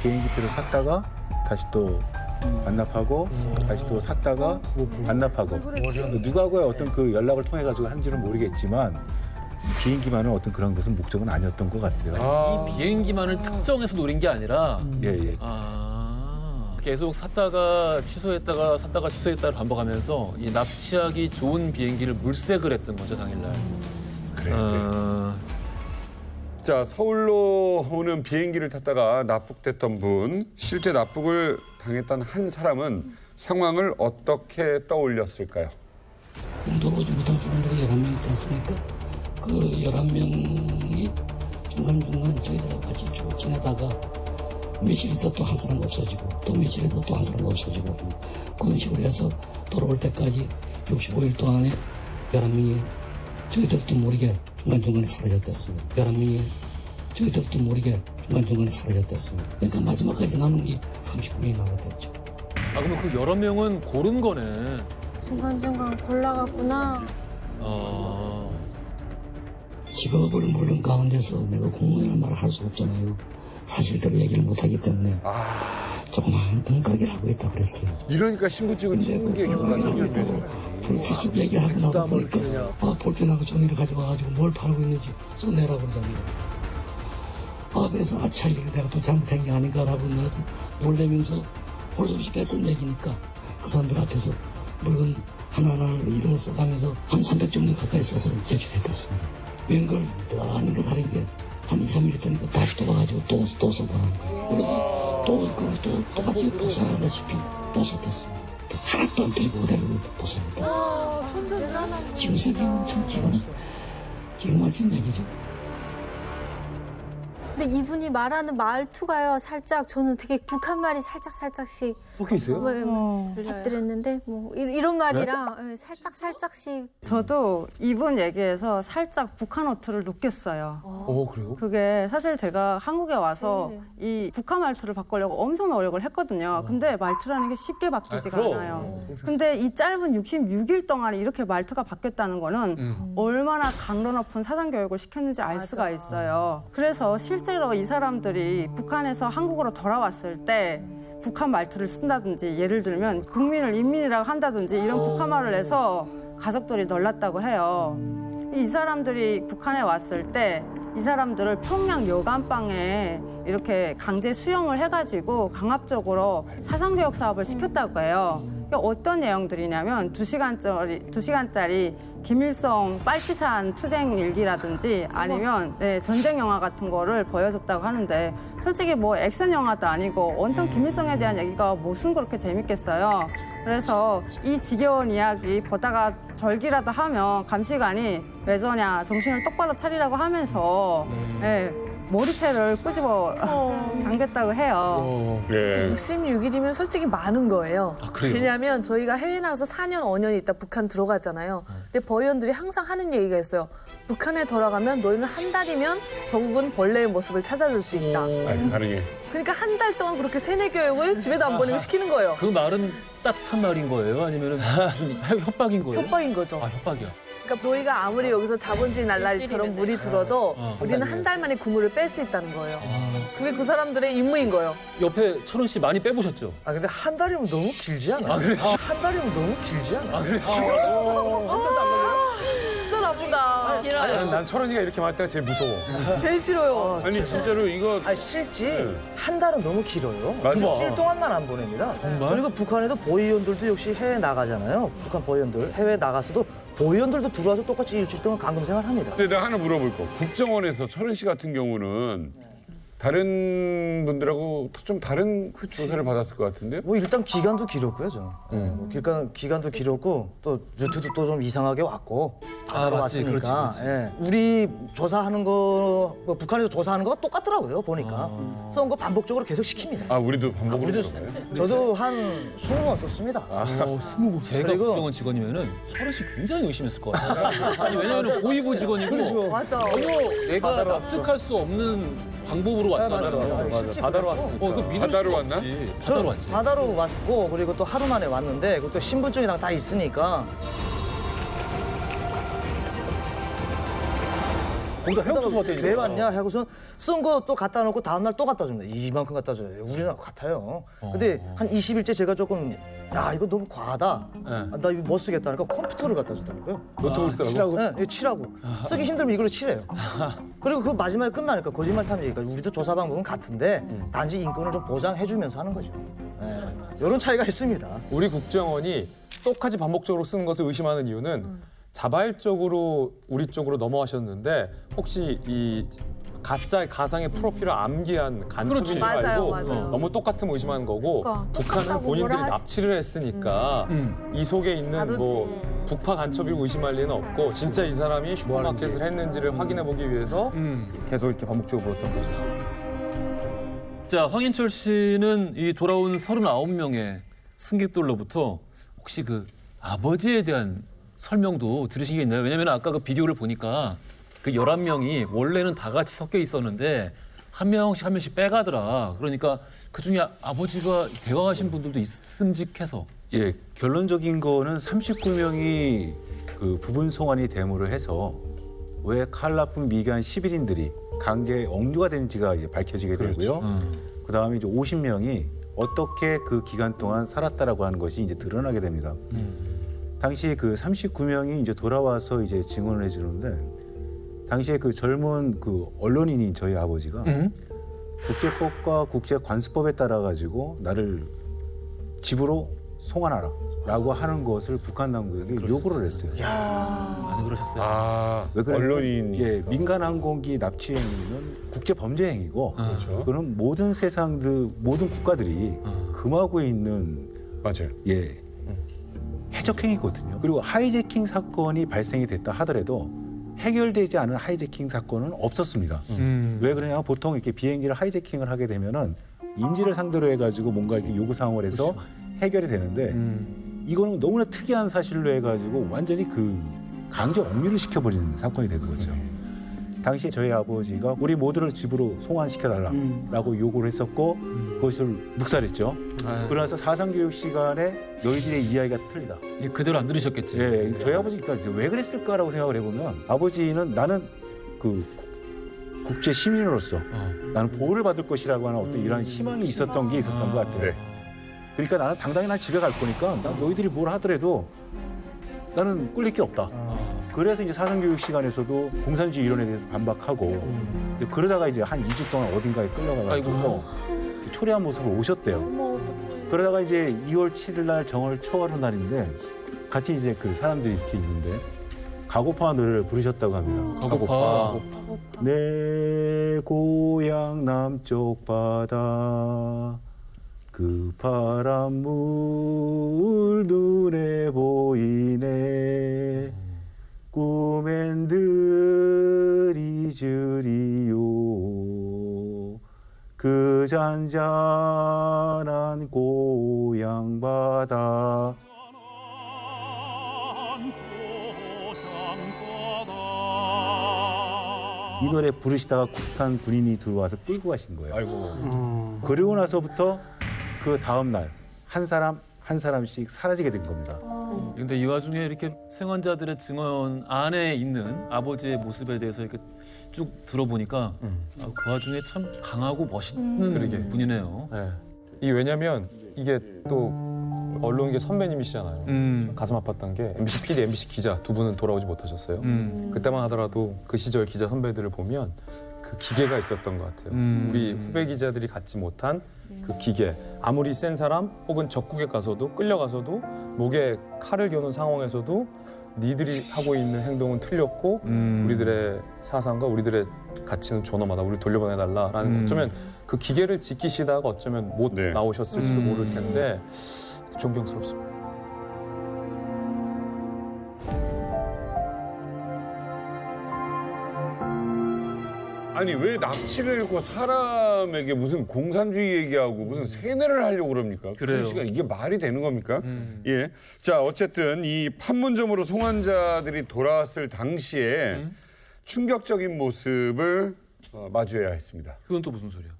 비행기 표를 샀다가 다시 또 반납하고 다시 또 샀다가 반납하고 누가와의 어떤 그 연락을 통해 가지고 한지는 모르겠지만 비행기만은 어떤 그런 것은 목적은 아니었던 것 같아요. 이 비행기만을 특정해서 노린 게 아니라 예. 계속 샀다가 취소했다가 샀다가 취소했다를 반복하면서 이 납치하기 좋은 비행기를 물색을 했던 거죠 당일날. 자, 서울로 오는 비행기를 탔다가 납북됐던 분, 실제 납북을 당했던 한 사람은 상황을 어떻게 떠올렸을까요? 들어오지 못한 사람들이 11명 있지 않습니까? 그 11명이 중간중간 저희들하고 같이 쭉 지내다가 며칠 있다 또 한 사람 없어지고 또 며칠 있다 또 한 사람 없어지고 그런 식으로 해서 돌아올 때까지 65일 동안에 11명이 저희들도 모르게 중간중간에 사라졌댔습니다. 11명이 저희들도 모르게 중간중간에 사라졌댔습니다. 그러니까 마지막까지 남은 게 39명이 남았댔죠. 그러면 그 여러 명은 고른 거네. 중간중간 골라갔구나. 직업을 모르는 가운데서 내가 공무원이라는 말을 할 수 없잖아요. 사실대로 얘기를 못하기 때문에 조그마한 공각을 하고 있다고 그랬어요. 이러니까 신분증을 찍는 게 효과적이었죠. 불필수 얘기를 하고 나서 보니까 볼펜하고 종이를 가져와가지고 뭘 팔고 있는지 써내라고 그러잖아요. 그래서 이거 내가 또 잘못한 게 아닌가라고 나도 놀래면서 볼 수 없이 뱉은 얘기니까 그 사람들 앞에서 물건 하나하나를 이름을 써가면서 한 300 정도 가까이 써서 제출했겠습니다. 웬걸 아닌 게 다른 게 한 2, 3일 있다니까 다시 또 와가지고 또 써봐는 거예요. 그래서 또 똑같이 보상하다시피 또 썼댔습니다. 하나도 안 틀리고 그대로 보상을 했어요. 지금 생각하면 참 기가 막힌 얘기죠. 근데 이분이 말하는 말투가요, 살짝 저는 되게 북한 말이 살짝씩 섞여 있어요? 받들었는데 뭐 이런 말이랑 살짝씩. 저도 이분 얘기에서 살짝 북한어투를 느꼈어요. 그래요? 그게 사실 제가 한국에 와서 이 북한 말투를 바꾸려고 엄청 노력을 했거든요. 근데 말투라는 게 쉽게 바뀌지가 않아요. 근데 이 짧은 66일 동안에 이렇게 말투가 바뀌었다는 거는 얼마나 강도 높은 사전 교육을 시켰는지 알 수가 있어요. 그래서 실제로 이 사람들이 북한에서 한국으로 돌아왔을 때 북한 말투를 쓴다든지 예를 들면 국민을 인민이라고 한다든지 이런 북한 말을 해서 가족들이 놀랐다고 해요. 이 사람들이 북한에 왔을 때 이 사람들을 평양 여관방에 이렇게 강제 수용을 해가지고 강압적으로 사상교육 사업을 시켰다고 해요. 이게 어떤 내용들이냐면 2시간짜리 김일성 빨치산 투쟁 일기라든지 아니면 전쟁 영화 같은 거를 보여줬다고 하는데 솔직히 뭐 액션 영화도 아니고 온통 김일성에 대한 얘기가 무슨 그렇게 재밌겠어요. 그래서 이 지겨운 이야기 보다가 절기라도 하면 감시관이 왜 저냐 정신을 똑바로 차리라고 하면서 머리채를 끄집어 당겼다고 해요. 66일이면 솔직히 많은 거예요. 그래요? 왜냐하면 저희가 해외 나가서 4년, 5년 있다 북한 들어가잖아요. 근데 버의원들이 항상 하는 얘기가 있어요. 북한에 돌아가면 너희는 한 달이면 조국은 본래의 모습을 찾아줄 수 있다. 가능해. 그러니까 한 달 동안 그렇게 세뇌 교육을 집에도 안 보내고 시키는 거예요. 그 말은 따뜻한 말인 거예요? 아니면 무슨 협박인 거예요? 협박인 거죠. 아, 협박이야. 그러니까 너희가 아무리 여기서 자본주의 날라리처럼 물이 들어도 우리는 한 달 만에 그물을 뺄 수 있다는 거예요. 그게 그 사람들의 임무인 거예요. 옆에 철원 씨 많이 빼보셨죠? 아 근데 한 달이면 너무 길지 않아요? 아, 그래? 한 달이면 너무 길지 않아요? 아, 그래? 진짜 나쁘다. 난 철원이가 이렇게 말할 때가 제일 무서워. 제일 싫어요. 아니 진짜로 이거 실제 한 달은 너무 길어요. 맞아. 일주일 동안만 안 보냅니다. 정말? 그리고 북한에도 보위원들도 역시 해외 나가잖아요. 북한 보위원들 해외 나가서도 보위원들도 들어와서 똑같이 일주일 동안 감금 생활합니다. 근데 내가 하나 물어볼 거. 국정원에서 철은 씨 같은 경우는 다른 분들하고 좀 다른 조사를 받았을 것 같은데요? 뭐 일단 기간도 길었고요, 저는. 뭐 기간도 길었고 또 루트도 또 좀 이상하게 왔고 다 들어왔으니까. 예. 우리 조사하는 거, 뭐 북한에서 조사하는 거가 똑같더라고요, 보니까. 써온 거 반복적으로 계속 시킵니다. 아, 우리도 반복으로 우리도 들어가요? 저도 한 20번 썼습니다. 20번. 제가 그리고- 국정원 직원이면은 철원 씨 굉장히 의심했을 것 같아요. 아니 왜냐면 고위부 직원이고 맞아. 전혀 내가 납득할 수 없는 방법으로 왔잖아요. 맞아. 바다로 왔으니까. 이거 믿을 바다로 수가 왔나? 없지. 저 바다로 왔지. 바다로 왔고 그리고 또 하루 만에 왔는데 그것도 신분증이랑 다 있으니까 거기다 해옥수수 왔다니까. 왜 왔냐 하고선 쓴 거 또 갖다 놓고 다음날 또 갖다 줍니다. 이만큼 갖다 줘요. 우리나라 같아요. 근데 한 20일째 제가 조금 야 이거 너무 과하다. 아, 나 이거 못 쓰겠다 하니까 컴퓨터를 갖다 주더라고요. 노트북 쓰라고? 네, 이거 칠하고. 쓰기 힘들면 이걸로 칠해요. 그리고 그 마지막에 끝나니까 거짓말 탐지니까 우리도 조사 방법은 같은데 단지 인권을 좀 보장해주면서 하는 거죠. 네, 이런 차이가 있습니다. 우리 국정원이 똑같이 반복적으로 쓰는 것을 의심하는 이유는 자발적으로 우리 쪽으로 넘어가셨는데 혹시 이 가상의 프로필을 암기한 간첩인 줄 알고 맞아요. 너무 똑같은 의심하는 거고 그러니까 북한은 똑같다고 본인들이 뭐라 납치를 했으니까 이 속에 있는 뭐 북파 간첩이고 의심할 리는 없고 진짜 이 사람이 슈퍼마켓을 했는지를 확인해 보기 위해서 계속 이렇게 반복적으로 물었던 거죠. 자, 황인철 씨는 이 돌아온 39명의 승객들로부터 혹시 그 아버지에 대한 설명도 들으신 게 있나요? 왜냐면 아까 그 비디오를 보니까 그 11명이 원래는 다 같이 섞여 있었는데 한 명씩 빼가더라. 그러니까 그중에 아버지가 대화하신 분들도 있음직해서. 예, 결론적인 거는 39명이 그 부분 송환이 대모를 해서 왜 칼라풍 미개한 시빌인들이 강제에 억류가 되는지가 이제 밝혀지게 되고요. 그다음에 이제 50명이 어떻게 그 기간 동안 살았다라고 하는 것이 이제 드러나게 됩니다. 당시에 그 39명이 이제 돌아와서 이제 증언을 해주는데 당시에 그 젊은 그 언론인인 저희 아버지가 국제법과 국제관습법에 따라 가지고 나를 집으로 송환하라라고 하는 것을 북한 당국에게 요구를 했어요. 안 그러셨어요? 아, 왜 그러냐면, 언론인. 예, 민간 항공기 납치 행위는 국제 범죄 행위고 그런 모든 모든 국가들이 금하고 있는 맞아요. 예. 해적 행위거든요. 그리고 하이제킹 사건이 발생이 됐다 하더라도 해결되지 않은 하이제킹 사건은 없었습니다. 왜 그러냐면 보통 이렇게 비행기를 하이제킹을 하게 되면은 인질을 상대로 해가지고 뭔가 이렇게 요구 사항을 해서 해결이 되는데 이거는 너무나 특이한 사실로 해가지고 완전히 그 강제 억류를 시켜버리는 사건이 된 거죠. 당시에 저희 아버지가 우리 모두를 집으로 송환시켜달라라고 요구를 했었고 그것을 묵살했죠. 그러면서 사상교육 시간에 너희들의 이야기가 틀리다. 그대로 안 들으셨겠지. 예, 저희 아버지가 왜 그랬을까라고 생각을 해보면 아버지는 나는 그 국제 시민으로서 나는 보호를 받을 것이라고 하는 어떤 이런 희망이 있었던 게 있었던 것 같아요. 그러니까 나는 당당히 난 집에 갈 거니까 난 너희들이 뭘 하더라도 나는 꿀릴 게 없다. 그래서 이제 사상교육 시간에서도 공산주의 이론에 대해서 반박하고 그러다가 이제 한 2주 동안 어딘가에 끌려가가지고 초래한 모습을 오셨대요. 그러다가 이제 2월 7일 날 정월 초하루 날인데 같이 이제 그 사람들이 이렇게 있는데 가고파 노래를 부르셨다고 합니다. 가고파. 내 고향 남쪽 바다 그 파란 물 눈에 보이네 꿈엔 늘 잊으리요 그 잔잔한 고향 바다. 이 노래 부르시다가 국탄 군인이 들어와서 끌고 가신 거예요. 아이고. 그리고 나서부터 그 다음 날 한 사람 한 사람씩 사라지게 된 겁니다. 근데 이 와중에 이렇게 생환자들의 증언 안에 있는 아버지의 모습에 대해서 이렇게 쭉 들어보니까 그 와중에 참 강하고 멋있는 그러게. 분이네요. 네. 이게 왜냐면 이게 또 언론계 선배님이시잖아요. 가슴 아팠던 게 MBC PD, MBC 기자 두 분은 돌아오지 못하셨어요. 그때만 하더라도 그 시절 기자 선배들을 보면 그 기계가 있었던 것 같아요. 우리 후배 기자들이 갖지 못한 그 기계. 아무리 센 사람 혹은 적국에 가서도 끌려가서도 목에 칼을 겨눈 상황에서도 니들이 하고 있는 행동은 틀렸고 우리들의 사상과 우리들의 가치는 존엄하다. 우리 돌려보내달라라는 어쩌면 그 기계를 지키시다가 어쩌면 못 나오셨을지도 모를 텐데 존경스럽습니다. 아니 왜 납치를 했고 사람에게 무슨 공산주의 얘기하고 무슨 세뇌를 하려고 그럽니까? 그래요. 그 시간 이게 말이 되는 겁니까? 예. 자 어쨌든 이 판문점으로 송환자들이 돌아왔을 당시에 충격적인 모습을 마주해야 했습니다. 그건 또 무슨 소리야?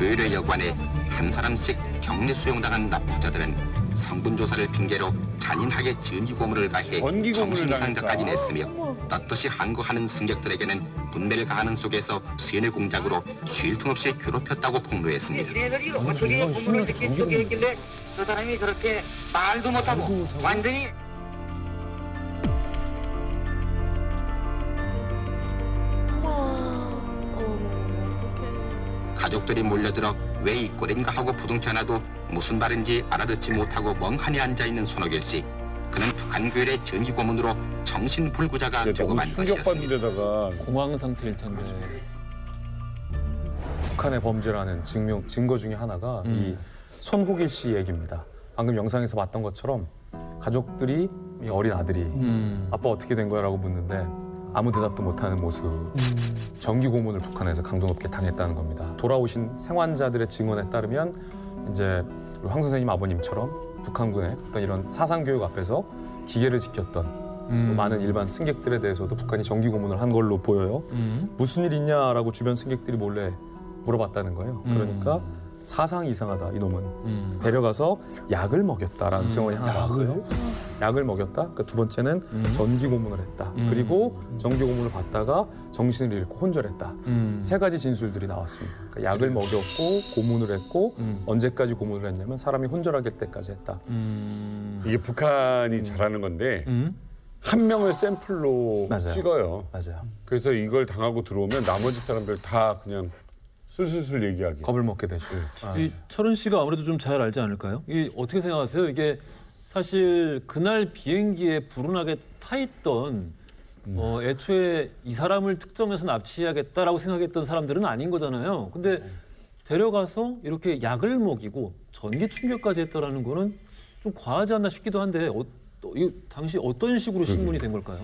의뢰 여관에 한 사람씩 격리 수용당한 납북자들은 성분 조사를 핑계로 잔인하게 전기고문을 가해 정신이상자까지 냈으며 떳떳이 항거하는 승객들에게는 분배를 가하는 속에서 쇠뇌 공작으로 쉴 틈 없이 괴롭혔다고 폭로했습니다. 저게 고문을 저게 했길래 저 사람이 저렇게 말도 못하고 완전히 가족들이 몰려들어 왜 이 꼴인가 하고 부둥켜 안아도 무슨 말인지 알아듣지 못하고 멍하니 앉아있는 손호길 씨. 그는 북한 교회의 전기고문으로 정신불구자가 되고 만 것이었습니다. 충격받는데다가 공황 상태일 텐데. 북한의 범죄라는 증거 중에 하나가 이 손호길 씨 얘기입니다. 방금 영상에서 봤던 것처럼 가족들이 이 어린 아들이 아빠 어떻게 된 거야 라고 묻는데 아무 대답도 못하는 모습. 정기 고문을 북한에서 강도 높게 당했다는 겁니다. 돌아오신 생환자들의 증언에 따르면 이제 황 선생님 아버님처럼 북한군의 어떤 이런 사상 교육 앞에서 기계를 지켰던 또 많은 일반 승객들에 대해서도 북한이 정기 고문을 한 걸로 보여요. 무슨 일 있냐라고 주변 승객들이 몰래 물어봤다는 거예요. 그러니까 사상이 이상하다 이놈은. 데려가서 약을 먹였다라는 증언이 하나 나왔어요. 약을 먹였다. 그러니까 두 번째는 전기 고문을 했다. 그리고 전기 고문을 받다가 정신을 잃고 혼절했다. 세 가지 진술들이 나왔습니다. 그러니까 약을 먹였고 고문을 했고 언제까지 고문을 했냐면 사람이 혼절하게 때까지 했다. 이게 북한이 잘하는 건데 한 명을 샘플로 맞아요. 찍어요. 맞아요. 그래서 이걸 당하고 들어오면 나머지 사람들 다 그냥 술술술 얘기하게. 겁을 먹게 되죠. 이 철은 씨가 아무래도 좀 잘 알지 않을까요? 이 어떻게 생각하세요? 이게 사실 그날 비행기에 불운하게 타 있던 애초에 이 사람을 특정해서 납치해야겠다라고 생각했던 사람들은 아닌 거잖아요. 근데 데려가서 이렇게 약을 먹이고 전기 충격까지 했다라는 거는 좀 과하지 않나 싶기도 한데 이 당시 어떤 식으로 신문이 된 걸까요?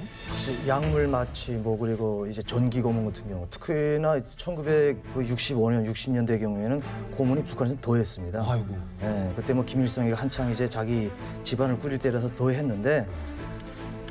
약물 마취 그리고 이제 전기 고문 같은 경우 특히나 1965년 60년대 경우에는 고문이 북한에서 더했습니다. 아이고. 예, 그때 김일성이가 한창 이제 자기 집안을 꾸릴 때라서 더했는데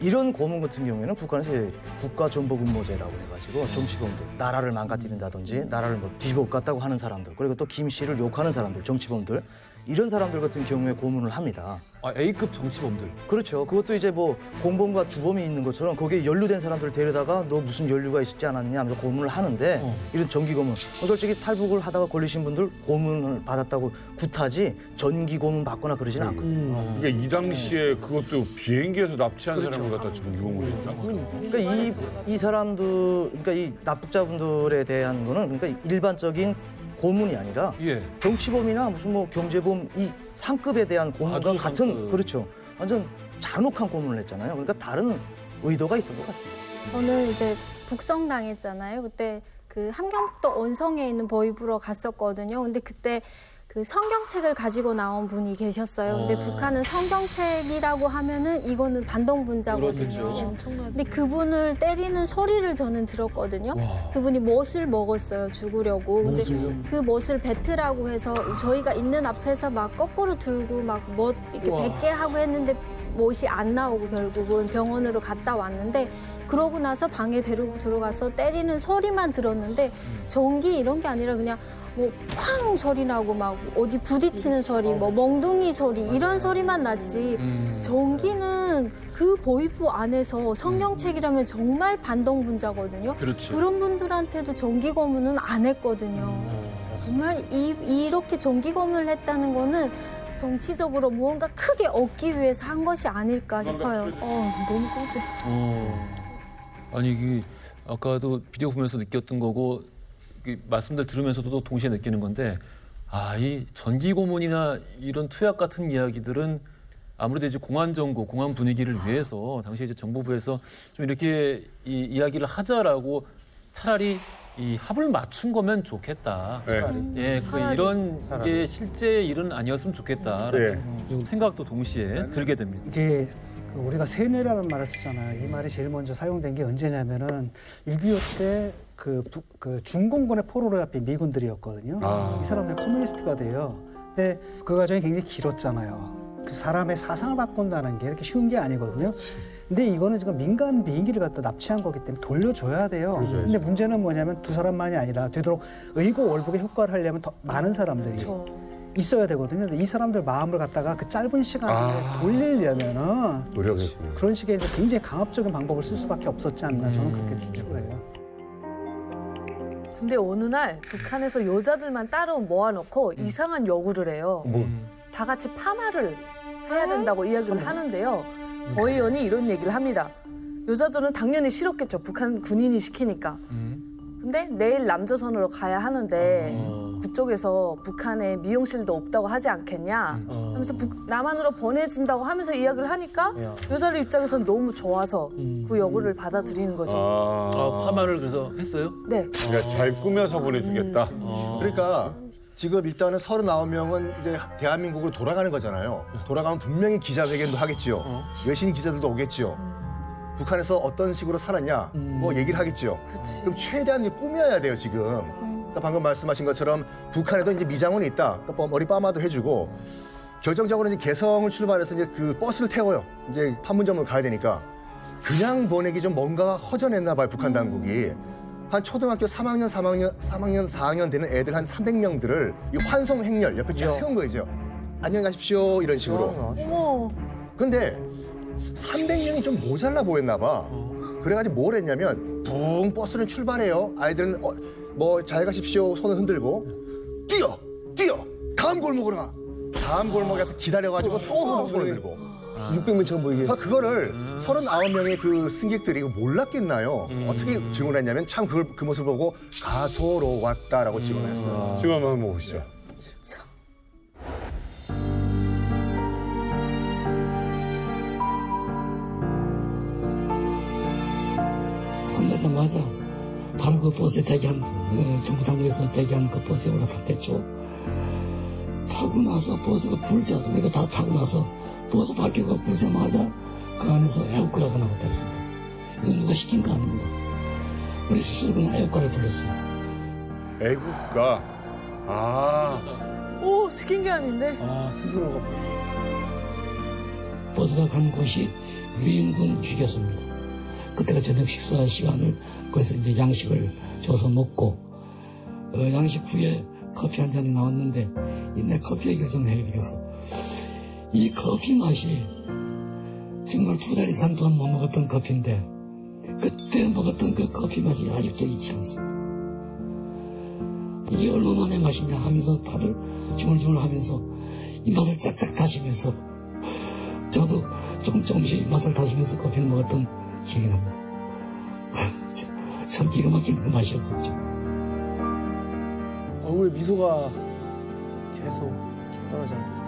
이런 고문 같은 경우에는 북한에서 국가전복음모제라고 해가지고 정치범들 나라를 망가뜨린다든지 나라를 뒤집어 깠다고 하는 사람들 그리고 또 김 씨를 욕하는 사람들 정치범들 이런 사람들 같은 경우에 고문을 합니다. 아, A급 정치범들. 그렇죠. 그것도 이제 뭐 공범과 주범이 있는 것처럼 거기에 연루된 사람들을 데려다가 너 무슨 연루가 있지 않았냐 하면서 고문을 하는데 이런 정기 고문. 솔직히 탈북을 하다가 걸리신 분들 고문을 받았다고 굿하지 전기 고문 받거나 그러지는 않거든요. 그러니까 이 당시에 그것도 비행기에서 납치한 그렇죠. 사람을 갖다 전기 고문했다. 그러니까 이 사람들, 그러니까 이 납북자분들에 대한 거는 그러니까 일반적인 고문이 아니라 정치범이나 무슨 뭐 경제범 이 상급에 대한 고문과 같은 상급. 그렇죠. 완전 잔혹한 고문을 했잖아요. 그러니까 다른 의도가 있을 것 같습니다. 저는 이제 북성당했잖아요. 그때 그 함경북도 온성에 있는 보위부로 갔었거든요. 근데 그때 그 성경책을 가지고 나온 분이 계셨어요. 근데 북한은 성경책이라고 하면은 이거는 반동분자거든요. 근데 그분을 때리는 소리를 저는 들었거든요. 그분이 못을 먹었어요, 죽으려고. 근데 그 못을 뱉으라고 해서 저희가 있는 앞에서 막 거꾸로 들고 막 못 이렇게 뱉게 하고 했는데 못이 안 나오고 결국은 병원으로 갔다 왔는데 그러고 나서 방에 데리고 들어가서 때리는 소리만 들었는데 전기 이런 게 아니라 그냥 뭐 쾅 소리 나고 막 어디 부딪히는 소리, 뭐 멍둥이 소리 이런 소리만 났지 전기는 그 보위부 안에서 성경책이라면 정말 반동분자거든요. 그렇죠. 그런 분들한테도 전기 고문은 안 했거든요. 정말 이렇게 전기 고문을 했다는 거는 정치적으로 무언가 크게 얻기 위해서 한 것이 아닐까 싶어요. 너무 끔찍. 아니 이게 아까도 비디오 보면서 느꼈던 거고 말씀들 들으면서도 동시에 느끼는 건데 이 전기 고문이나 이런 투약 같은 이야기들은 아무래도 이제 공안 정고, 공안 분위기를 위해서 당시에 이제 정부부에서 좀 이렇게 이 이야기를 하자라고 차라리 이 합을 맞춘 거면 좋겠다. 이런 게 실제 일은 아니었으면 좋겠다라는 생각도 동시에 들게 됩니다. 이게 우리가 세뇌라는 말을 쓰잖아요. 이 말이 제일 먼저 사용된 게 언제냐면은 6.25 때 그 중공군의 포로로 잡힌 미군들이었거든요. 이 사람들이 커뮤니스트가 돼요. 근데 그 과정이 굉장히 길었잖아요. 그 사람의 사상을 바꾼다는 게 이렇게 쉬운 게 아니거든요. 근데 이거는 지금 민간 비행기를 갖다 납치한 거기 때문에 돌려줘야 돼요. 근데 문제는 뭐냐면 두 사람만이 아니라 되도록 의고 월북의 효과를 하려면 더 많은 사람들이 있어야 되거든요. 근데 이 사람들 마음을 갖다가 그 짧은 시간에 돌리려면은 노력했군요. 그런 식의 이제 굉장히 강압적인 방법을 쓸 수밖에 없었지 않나 저는 그렇게 추측을 해요. 근데 어느 날 북한에서 여자들만 따로 모아놓고 이상한 요구를 해요. 다 같이 파마를 해야 된다고 이야기를 하는데요. 버의원이 이런 얘기를 합니다. 여자들은 당연히 싫었겠죠. 북한 군인이 시키니까. 근데 내일 남조선으로 가야 하는데 그쪽에서 북한에 미용실도 없다고 하지 않겠냐 하면서 남한으로 보내준다고 하면서 이야기를 하니까 여자들 입장에서는 너무 좋아서 그 요구를 받아들이는 거죠. 파마를 그래서 했어요? 네. 그러니까 잘 꾸며서 보내주겠다. 그러니까 지금 일단은 39명은 이제 대한민국으로 돌아가는 거잖아요. 돌아가면 분명히 기자회견도 하겠지요. 외신 기자들도 오겠지요. 북한에서 어떤 식으로 살았냐 뭐 얘기를 하겠죠. 그럼 최대한 이제 꾸며야 돼요 지금. 그러니까 방금 말씀하신 것처럼 북한에도 이제 미장원이 있다. 그러니까 머리 파마도 해주고 결정적으로 이제 개성을 출발해서 이제 그 버스를 태워요. 이제 판문점으로 가야 되니까 그냥 보내기 좀 뭔가 허전했나 봐요 북한 당국이. 한 초등학교 3학년, 4학년 되는 애들 한 300명들을 이 환송 행렬 옆에 쫙 세운 거죠. 안녕히 가십시오 이런 식으로. 근데 300명이 좀 모자라 보였나 봐. 그래가지고 뭘 했냐면 붕 버스를 출발해요. 아이들은 뭐 잘 가십시오 손을 흔들고 뛰어 다음 골목으로 가. 다음 골목에서 기다려가지고 또 손을 흔들고 600명처럼 보이게. 그거를 39명의 그 승객들이 몰랐겠나요? 어떻게 증언을 했냐면 참 그 모습을 보고 가소로 왔다라고 증언을 했어요. 지금 한번 보시죠. 끝나자마자 바로 그 버스에 대기한 정부 당국에서 대기한 그 버스에 올라탔겠죠. 타고 나서 버스가 불자 우리가 다 타고 나서 버스 바퀴가 불자마자 그 안에서 애국가가 나왔습니다. 이건 누가 시킨 거 아닙니다. 우리 스스로 그냥 애국가를 불렀어요. 애국가. 오, 시킨 게 아닌데. 스스로가. 버스가 간 곳이 유엔군 휴게소입니다. 그때가 저녁 식사 시간을 거기서 이제 양식을 줘서 먹고 양식 후에 커피 한 잔이 나왔는데 내 커피 얘기를 좀 해드리겠어. 이 커피 맛이 정말 2달 이상 동안 못 먹었던 커피인데 그때 먹었던 그 커피 맛이 아직도 잊지 않습니다. 이게 얼마만의 맛이냐 하면서 다들 주물주물 하면서 이 맛을 짝짝 다시면서 저도 조금씩 이 맛을 다시면서 커피를 먹었던 기억이 납니다. 참 기가 막힌 그 맛이었었죠. 얼굴에 미소가 계속 떨어져요.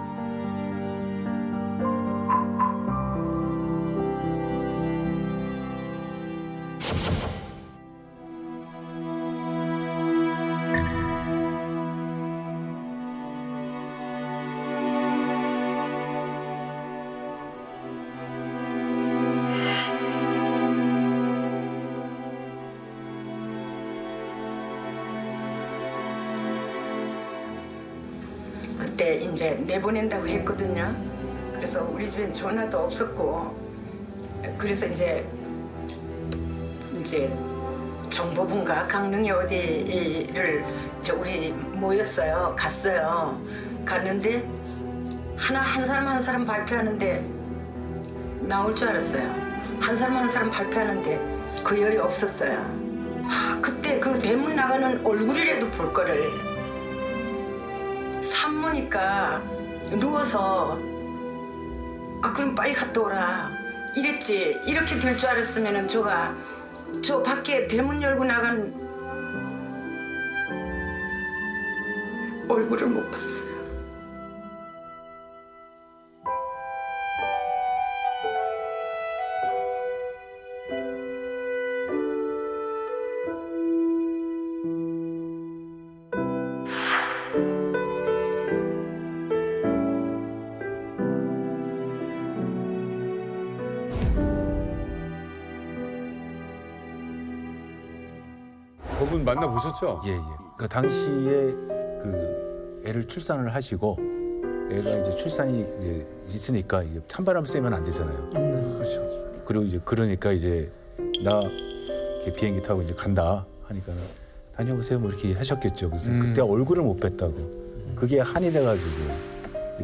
그때 이제 내보낸다고 했거든요. 그래서 우리 집엔 전화도 없었고, 그래서 이제 정보부인가 강릉에 어디를 우리 모였어요. 갔어요. 갔는데 한 사람 한 사람 발표하는데 나올 줄 알았어요. 한 사람 한 사람 발표하는데 그 열이 없었어요. 그때 그 대문 나가는 얼굴이라도 볼 거를. 산모니까 누워서 그럼 빨리 갔다 오라 이랬지. 이렇게 될 줄 알았으면은 저 밖에 대문 열고 나간 얼굴을 못 봤어요. 그분 만나보셨죠? 예, 예. 그 당시에 그 애를 출산을 하시고 애가 이제 출산이 이제 있으니까 이제 찬바람 쐬면 안 되잖아요. 그렇죠. 그리고 이제 그러니까 이제 나 이렇게 비행기 타고 이제 간다 하니까 다녀오세요 뭐 이렇게 하셨겠죠. 그래서 그때 얼굴을 못 뵀다고. 그게 한이 돼가지고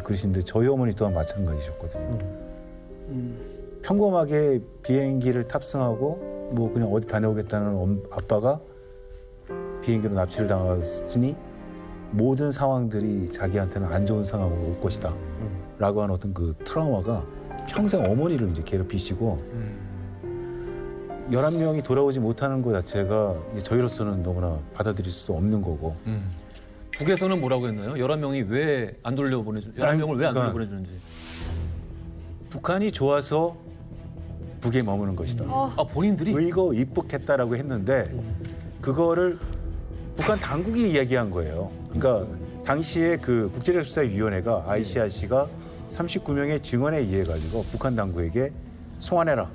그러시는데 저희 어머니 또한 마찬가지셨거든요. 평범하게 비행기를 탑승하고 뭐 그냥 어디 다녀오겠다는 아빠가 비행기로 납치를 당했으니 모든 상황들이 자기한테는 안 좋은 상황으로 올 것이다 라고 하는 어떤 그 트라우마가 평생 어머니를 이제 괴롭히시고 11명이 돌아오지 못하는 것 자체가 저희로서는 너무나 받아들일 수 없는 거고. 북에서는 뭐라고 했나요? 11명이 왜 안 돌려보내주? 11명을 왜 안 돌려보내주는지. 북한이 좋아서 북에 머무는 것이다. 본인들이 의거 입북했다라고 했는데 그거를 북한 당국이 이야기한 거예요. 그러니까 당시에 그 국제재수사위원회가 ICRC가 39명의 증언에 의해 가지고 북한 당국에게 송환해라.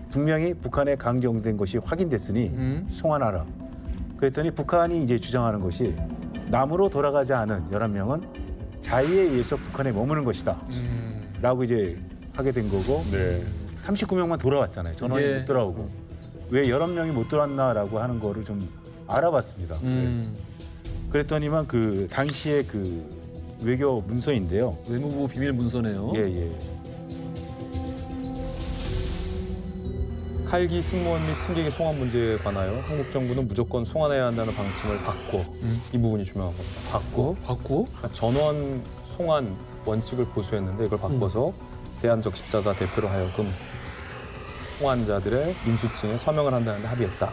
분명히 북한에 강경된 것이 확인됐으니 송환하라. 그랬더니 북한이 이제 주장하는 것이 남으로 돌아가지 않은 11명은 자의에 의해서 북한에 머무는 것이다. 라고 이제 하게 된 거고 39명만 돌아왔잖아요. 전원이 못 돌아오고. 왜 11명이 못 돌아왔나라고 하는 거를 좀 알아봤습니다. 그랬더니만 그 당시에 그 외교 문서인데요. 외무부 비밀 문서네요. 예, 예. 칼기 승무원 및 승객의 송환 문제에 관하여 한국 정부는 무조건 송환해야 한다는 방침을 바꿔. 이 부분이 중요한 겁니다. 바꿔? 그러니까 전원 송환 원칙을 고수했는데 이걸 바꿔서 대한적십자사 대표로 하여금 송환자들의 인수증에 서명을 한다는데 합의했다.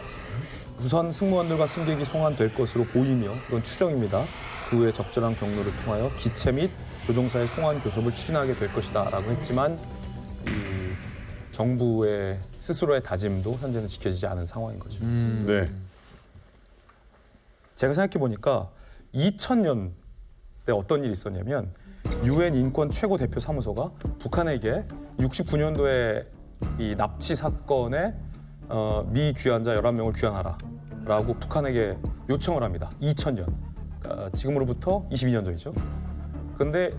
우선 승무원들과 승객이 송환될 것으로 보이며 이건 추정입니다. 그 후에 적절한 경로를 통하여 기체 및 조종사의 송환 교섭을 추진하게 될 것이다 라고 했지만 이 정부의 스스로의 다짐도 현재는 지켜지지 않은 상황인 거죠. 네. 제가 생각해 보니까 2000년대 어떤 일이 있었냐면 UN 인권 최고 대표 사무소가 북한에게 69년도에 이 납치 사건에 미 귀환자 11명을 귀환하라라고 북한에게 요청을 합니다. 2000년. 그러니까 지금으로부터 22년 전이죠. 근데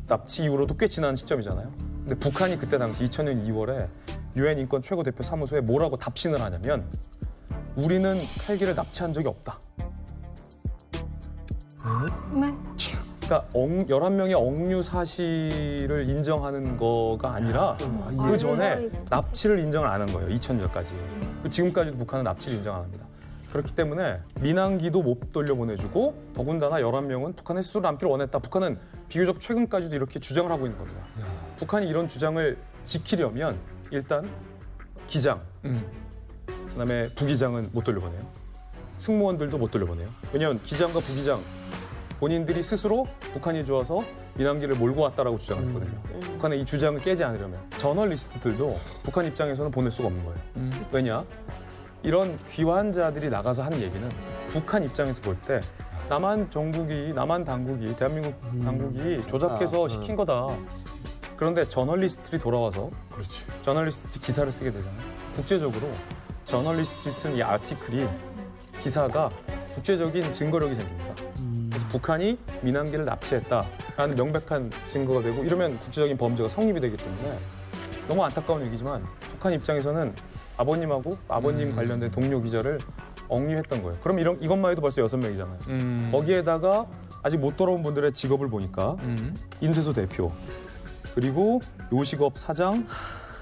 납치 이후로도 꽤 지난 시점이잖아요. 근데 북한이 그때 당시 2000년 2월에 UN 인권 최고 대표 사무소에 뭐라고 답신을 하냐면 우리는 헬기를 납치한 적이 없다. 네. 그러니까 11명의 억류 사실을 인정하는 거가 아니라 그 전에 납치를 인정을 안 한 거예요. 2000년까지. 지금까지도 북한은 납치를 인정 안 합니다. 그렇기 때문에 민항기도 못 돌려보내주고 더군다나 11명은 북한의 스스로 남기를 원했다. 북한은 비교적 최근까지도 이렇게 주장을 하고 있는 겁니다. 북한이 이런 주장을 지키려면 일단 기장, 그다음에 부기장은 못 돌려보내요. 승무원들도 못 돌려보내요. 왜냐하면 기장과 부기장 본인들이 스스로 북한이 좋아서 민항기를 몰고 왔다라고 주장을 했거든요. 북한의 이 주장을 깨지 않으려면 저널리스트들도 북한 입장에서는 보낼 수가 없는 거예요. 왜냐? 이런 귀환 자들이 나가서 하는 얘기는 북한 입장에서 볼 때 남한 정국이, 남한 당국이, 대한민국 당국이 조작해서 시킨 거다. 그런데 저널리스트들이 돌아와서 저널리스트들이 기사를 쓰게 되잖아요. 국제적으로 저널리스트들이 쓴 이 아티클이 기사가 국제적인 증거력이 생깁니다. 그래서 북한이 민항기를 납치했다라는 명백한 증거가 되고 이러면 국제적인 범죄가 성립이 되기 때문에 너무 안타까운 얘기지만 북한 입장에서는 아버님하고 아버님 관련된 동료 기자를 억류했던 거예요. 그럼 이것만 해도 벌써 6명이잖아요. 거기에다가 아직 못 돌아온 분들의 직업을 보니까 인쇄소 대표, 그리고 요식업 사장,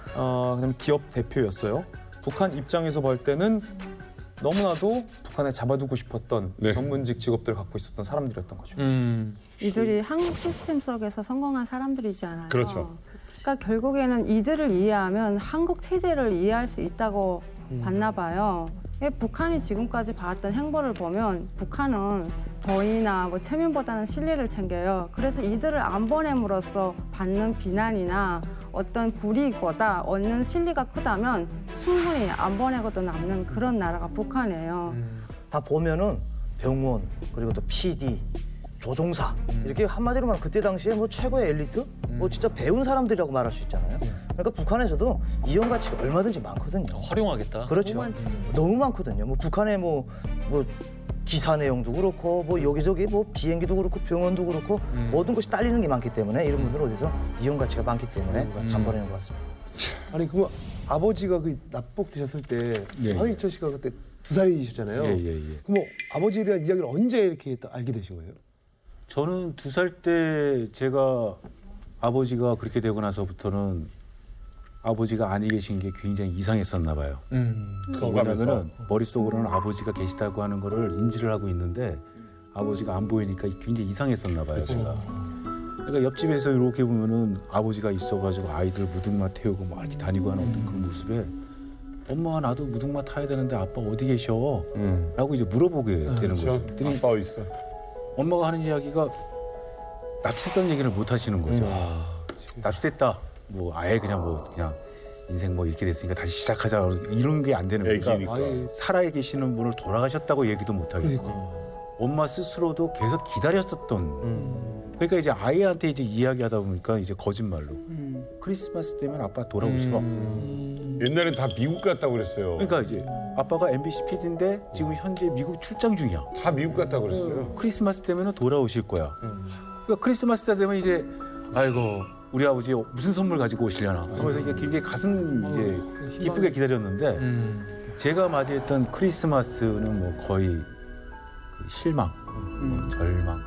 그다음에 기업 대표였어요. 북한 입장에서 볼 때는 너무나도 북한에 잡아두고 싶었던 전문직 직업들을 갖고 있었던 사람들이었던 거죠. 이들이 한국 시스템 속에서 성공한 사람들이지 않아요. 그렇죠. 그러니까 결국에는 이들을 이해하면 한국 체제를 이해할 수 있다고 봤나 봐요. 북한이 지금까지 봐왔던 행보를 보면 북한은 더위나 뭐 체면보다는 실리를 챙겨요. 그래서 이들을 안 보냄으로써 받는 비난이나 어떤 불이익보다 얻는 실리가 크다면 충분히 안 보내고도 남는 그런 나라가 북한이에요. 다 보면은 병원 그리고 또 PD, 조종사 이렇게 한마디로 말하면 그때 당시에 뭐 최고의 엘리트, 뭐 진짜 배운 사람들이라고 말할 수 있잖아요. 그러니까 북한에서도 이용 가치가 얼마든지 많거든요. 활용하겠다. 그렇죠. 너무 많거든요. 뭐 북한의 뭐 기사 내용도 그렇고 뭐 여기저기 뭐 비행기도 그렇고 병원도 그렇고 모든 것이 딸리는 게 많기 때문에 이런 분들은 어디서 이용 가치가 많기 때문에 안 보내는 것 같습니다. 아니 그럼 아버지가 그 납북되셨을 때 황희철 씨가 그때 2살이셨잖아요. 그럼 아버지에 대한 이야기를 언제 이렇게 알게 되신 거예요? 저는 2살 때 제가 아버지가 그렇게 되고 나서부터는 아버지가 아니 계신 게 굉장히 이상했었나 봐요. 왜냐하면 머릿속으로는 아버지가 계시다고 하는 거를 인지를 하고 있는데 아버지가 안 보이니까 굉장히 이상했었나 봐요. 제가. 그러니까 옆집에서 이렇게 보면은 아버지가 있어가지고 아이들 무등마 태우고 막 이렇게 다니고 하는 어떤 그 모습에 엄마 나도 무등마 타야 되는데 아빠 어디 계셔? 라고 이제 물어보게 되는 거죠. 아빠 있어. 엄마가 하는 이야기가 납치됐다는 얘기를 못 하시는 거죠. 납치됐다. 뭐 아예 그냥 인생 뭐 이렇게 됐으니까 다시 시작하자 이런 게 안 되는 거니까 살아 계시는 분을 돌아가셨다고 얘기도 못 하겠고 엄마 스스로도 계속 기다렸었던 그러니까 이제 아이한테 이제 이야기하다 보니까 이제 거짓말로 크리스마스 때면 아빠 돌아오시고 옛날엔 다 미국 갔다고 그랬어요. 그러니까 이제 아빠가 MBC PD인데 지금 현재 미국 출장 중이야. 다 미국 갔다고 그랬어요. 크리스마스 때면 돌아오실 거야. 그러니까 크리스마스 때 되면 이제 아이고 우리 아버지 무슨 선물 가지고 오시려나. 그래서 이제 굉장히 가슴 이제 기쁘게 기다렸는데 제가 맞이했던 크리스마스는 뭐 거의 그 실망, 절망.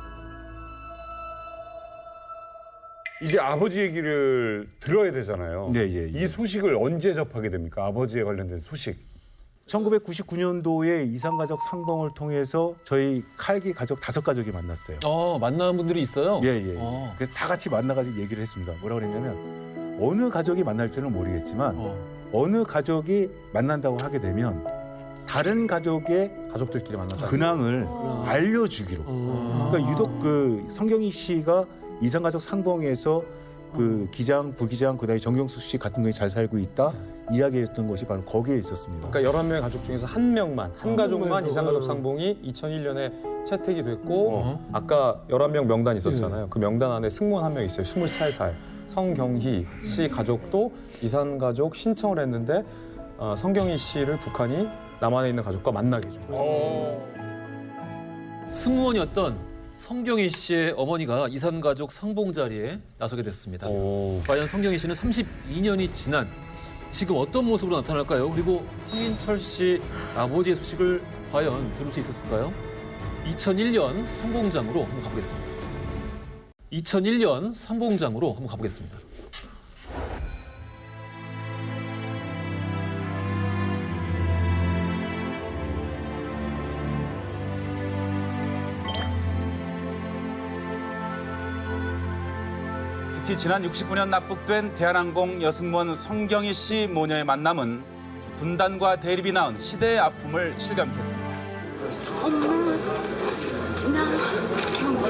이제 아버지 얘기를 들어야 되잖아요. 이 소식을 언제 접하게 됩니까? 아버지에 관련된 소식. 1999년도에 이산가족 상봉을 통해서 저희 칼기 가족 5가족이 만났어요. 만난 분들이 있어요? 그래서 다 같이 만나가지고 얘기를 했습니다. 뭐라고 그랬냐면 어느 가족이 만날지는 모르겠지만 어느 가족이 만난다고 하게 되면 다른 가족의 가족들끼리 만난다. 근황을 알려주기로. 그러니까 유독 그 성경희 씨가 이산가족 상봉에서 그 기장, 부기장, 그다음에 정경수 씨 같은 경우에 잘 살고 있다 이야기했던 것이 바로 거기에 있었습니다. 그러니까 11명의 가족 중에서 한 가족만 이산가족 상봉이 2001년에 채택이 됐고 아까 11명 명단 있었잖아요. 그 명단 안에 승무원 한 명 있어요. 23살 성경희 씨 가족도 이산가족 신청을 했는데 성경희 씨를 북한이 남한에 있는 가족과 만나게 해준 거예요. 승무원이었던 성경희 씨의 어머니가 이산가족 상봉 자리에 나서게 됐습니다. 과연 성경희 씨는 32년이 지난 지금 어떤 모습으로 나타날까요? 그리고 황인철 씨 아버지의 소식을 과연 들을 수 있었을까요? 2001년 상봉장으로 한번 가보겠습니다. 2001년 상봉장으로 한번 가보겠습니다. 특히 지난 69년 납북된 대한항공 여승무원 성경희 씨 모녀의 만남은 분단과 대립이 낳은 시대의 아픔을 실감케 했습니다. 엄마, 나 경기.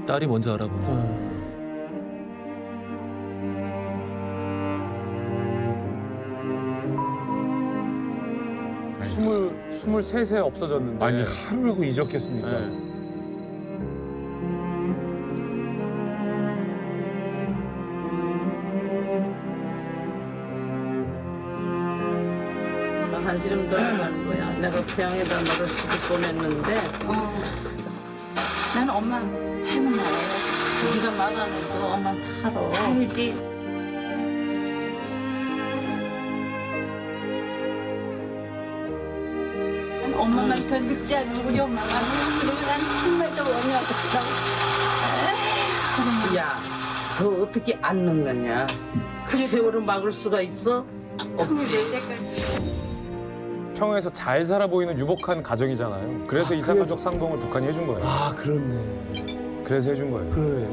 딸이 먼저 알아보네. 23세 없어졌는데. 아니 하루라고 잊었겠습니까? 한시름 돌아가는 거야. 내가 고향에다 너를 시집 보냈는데 난 엄마 행운 나요. 네가 말하는 거 엄마 타러. 알지. 난 엄마만 더 늙지 않은 우리 엄마가 그리고 난 정말 더 원하겠다고. 야, 너 어떻게 안 늙느냐? 그 세월을 막을 수가 있어? 없지. 평양에서 잘 살아 보이는 유복한 가정이잖아요. 그래서 이산가족 상봉을 북한이 해준 거예요. 아, 그렇네. 그래서 해준 거예요. 그래.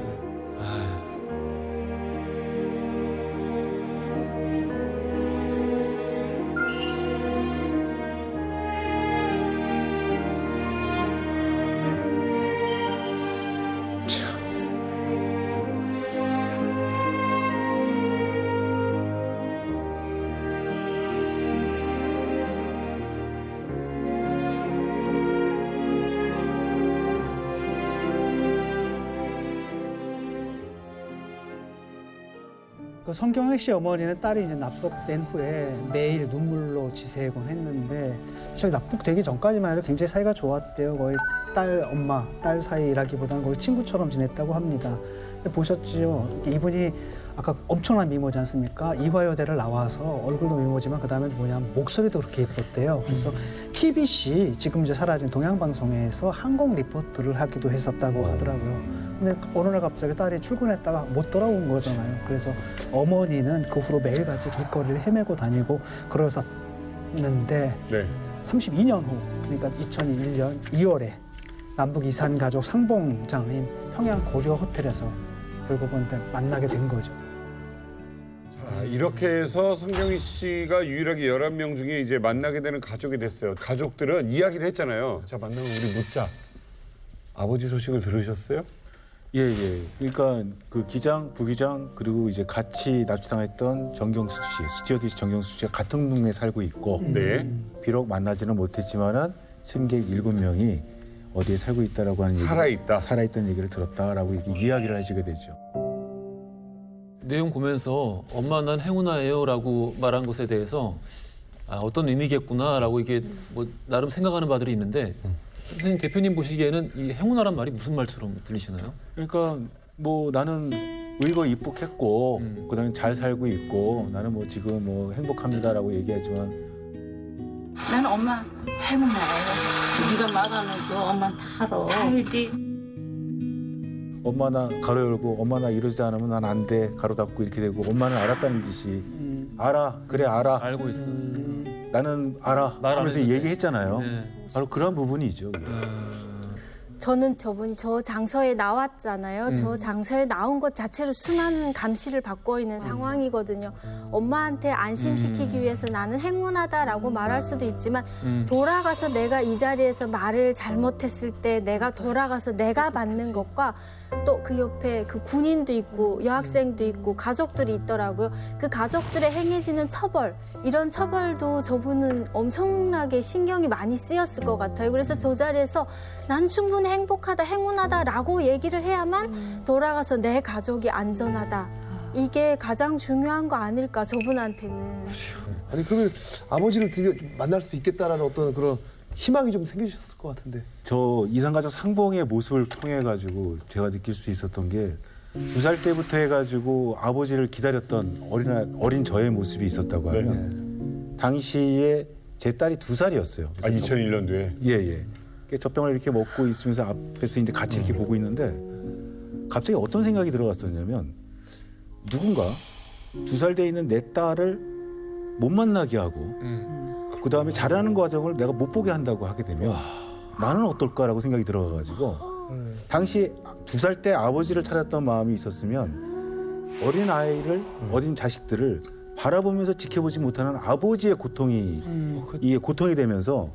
그 성경희 씨 어머니는 딸이 이제 납북된 후에 매일 눈물로 지새곤 했는데 사실 납북되기 전까지만 해도 굉장히 사이가 좋았대요. 거의 딸 엄마, 딸 사이라기보다는 거의 친구처럼 지냈다고 합니다. 근데 보셨죠? 이분이 아까 엄청난 미모지 않습니까? 이화여대를 나와서 얼굴도 미모지만 그다음에 뭐냐면 목소리도 그렇게 예뻤대요. 그래서 TBC 지금 이제 사라진 동양방송에서 항공 리포트를 하기도 했었다고 하더라고요. 근데 어느 날 갑자기 딸이 출근했다가 못 돌아온 거잖아요. 그래서 어머니는 그 후로 매일같이 길거리를 헤매고 다니고 그러셨는데 32년 후, 그러니까 2001년 2월에 남북 이산 가족 상봉장인 평양 고려 호텔에서 결국은 만나게 된 거죠. 자, 이렇게 해서 성경희 씨가 유일하게 11명 중에 이제 만나게 되는 가족이 됐어요. 가족들은 이야기를 했잖아요. 자, 만나면 우리 묻자. 아버지 소식을 들으셨어요? 예. 그러니까 그 기장, 부기장 그리고 이제 같이 납치당했던 정경숙 씨, 스튜어디스 정경숙 씨가 같은 동네에 살고 있고 비록 만나지는 못했지만은 승객 7명이 어디에 살고 있다라고 하는 살아있다는 얘기를 들었다라고 이야기를 하시게 되죠. 내용 보면서 엄마 난 행운아예요라고 말한 것에 대해서 어떤 의미겠구나라고 이게 뭐 나름 생각하는 바들이 있는데 선생님 대표님 보시기에는 이 행운아란 말이 무슨 말처럼 들리시나요? 그러니까 뭐 나는 의거 입국했고 그다음에 잘 살고 있고 나는 뭐 지금 뭐 행복합니다라고 얘기하지만 난 엄마 행운 나요. 네가 말하는 거 엄마 타러. 알지. 엄마 나 가로 열고 엄마 나 이러지 않으면 난 안 돼 가로 닫고 이렇게 되고 엄마는 알았다는 듯이 알아 그래 알아 알고 있어 나는 알아 하면서 얘기했잖아요. 바로 그런 부분이죠. 저는 저분이 저 장소에 나왔잖아요. 저 장소에 나온 것 자체로 수많은 감시를 받고 있는 상황이거든요. 엄마한테 안심시키기 위해서 나는 행운하다라고 말할 수도 있지만 돌아가서 내가 이 자리에서 말을 잘못했을 때 내가 돌아가서 내가 받는 것과 또 그 옆에 그 군인도 있고 여학생도 있고 가족들이 있더라고요. 그 가족들의 행해지는 처벌, 이런 처벌도 저분은 엄청나게 신경이 많이 쓰였을 것 같아요. 그래서 저 자리에서 난 충분히 행복하다, 행운하다라고 얘기를 해야만 돌아가서 내 가족이 안전하다. 이게 가장 중요한 거 아닐까, 저분한테는. 아니 그러면 아버지를 드디어 만날 수 있겠다라는 어떤 그런 희망이 좀 생기셨을 것 같은데. 저 이산가족 상봉의 모습을 통해 가지고 제가 느낄 수 있었던 게 2살 때부터 해가지고 아버지를 기다렸던 어린 저의 모습이 있었다고 하면 당시에 제 딸이 2살이었어요. 아 2001년도에? 예예. 젖병을 이렇게 먹고 있으면서 앞에서 이제 같이 이렇게 보고 있는데 갑자기 어떤 생각이 들어갔었냐면 누군가 2살 돼 있는 내 딸을 못 만나게 하고 그 다음에 자라는 과정을 내가 못 보게 한다고 하게 되면 나는 어떨까라고 생각이 들어가지고 당시 2살 때 아버지를 찾았던 마음이 있었으면 어린 아이를 어린 자식들을 바라보면서 지켜보지 못하는 아버지의 고통이 이게 고통이 되면서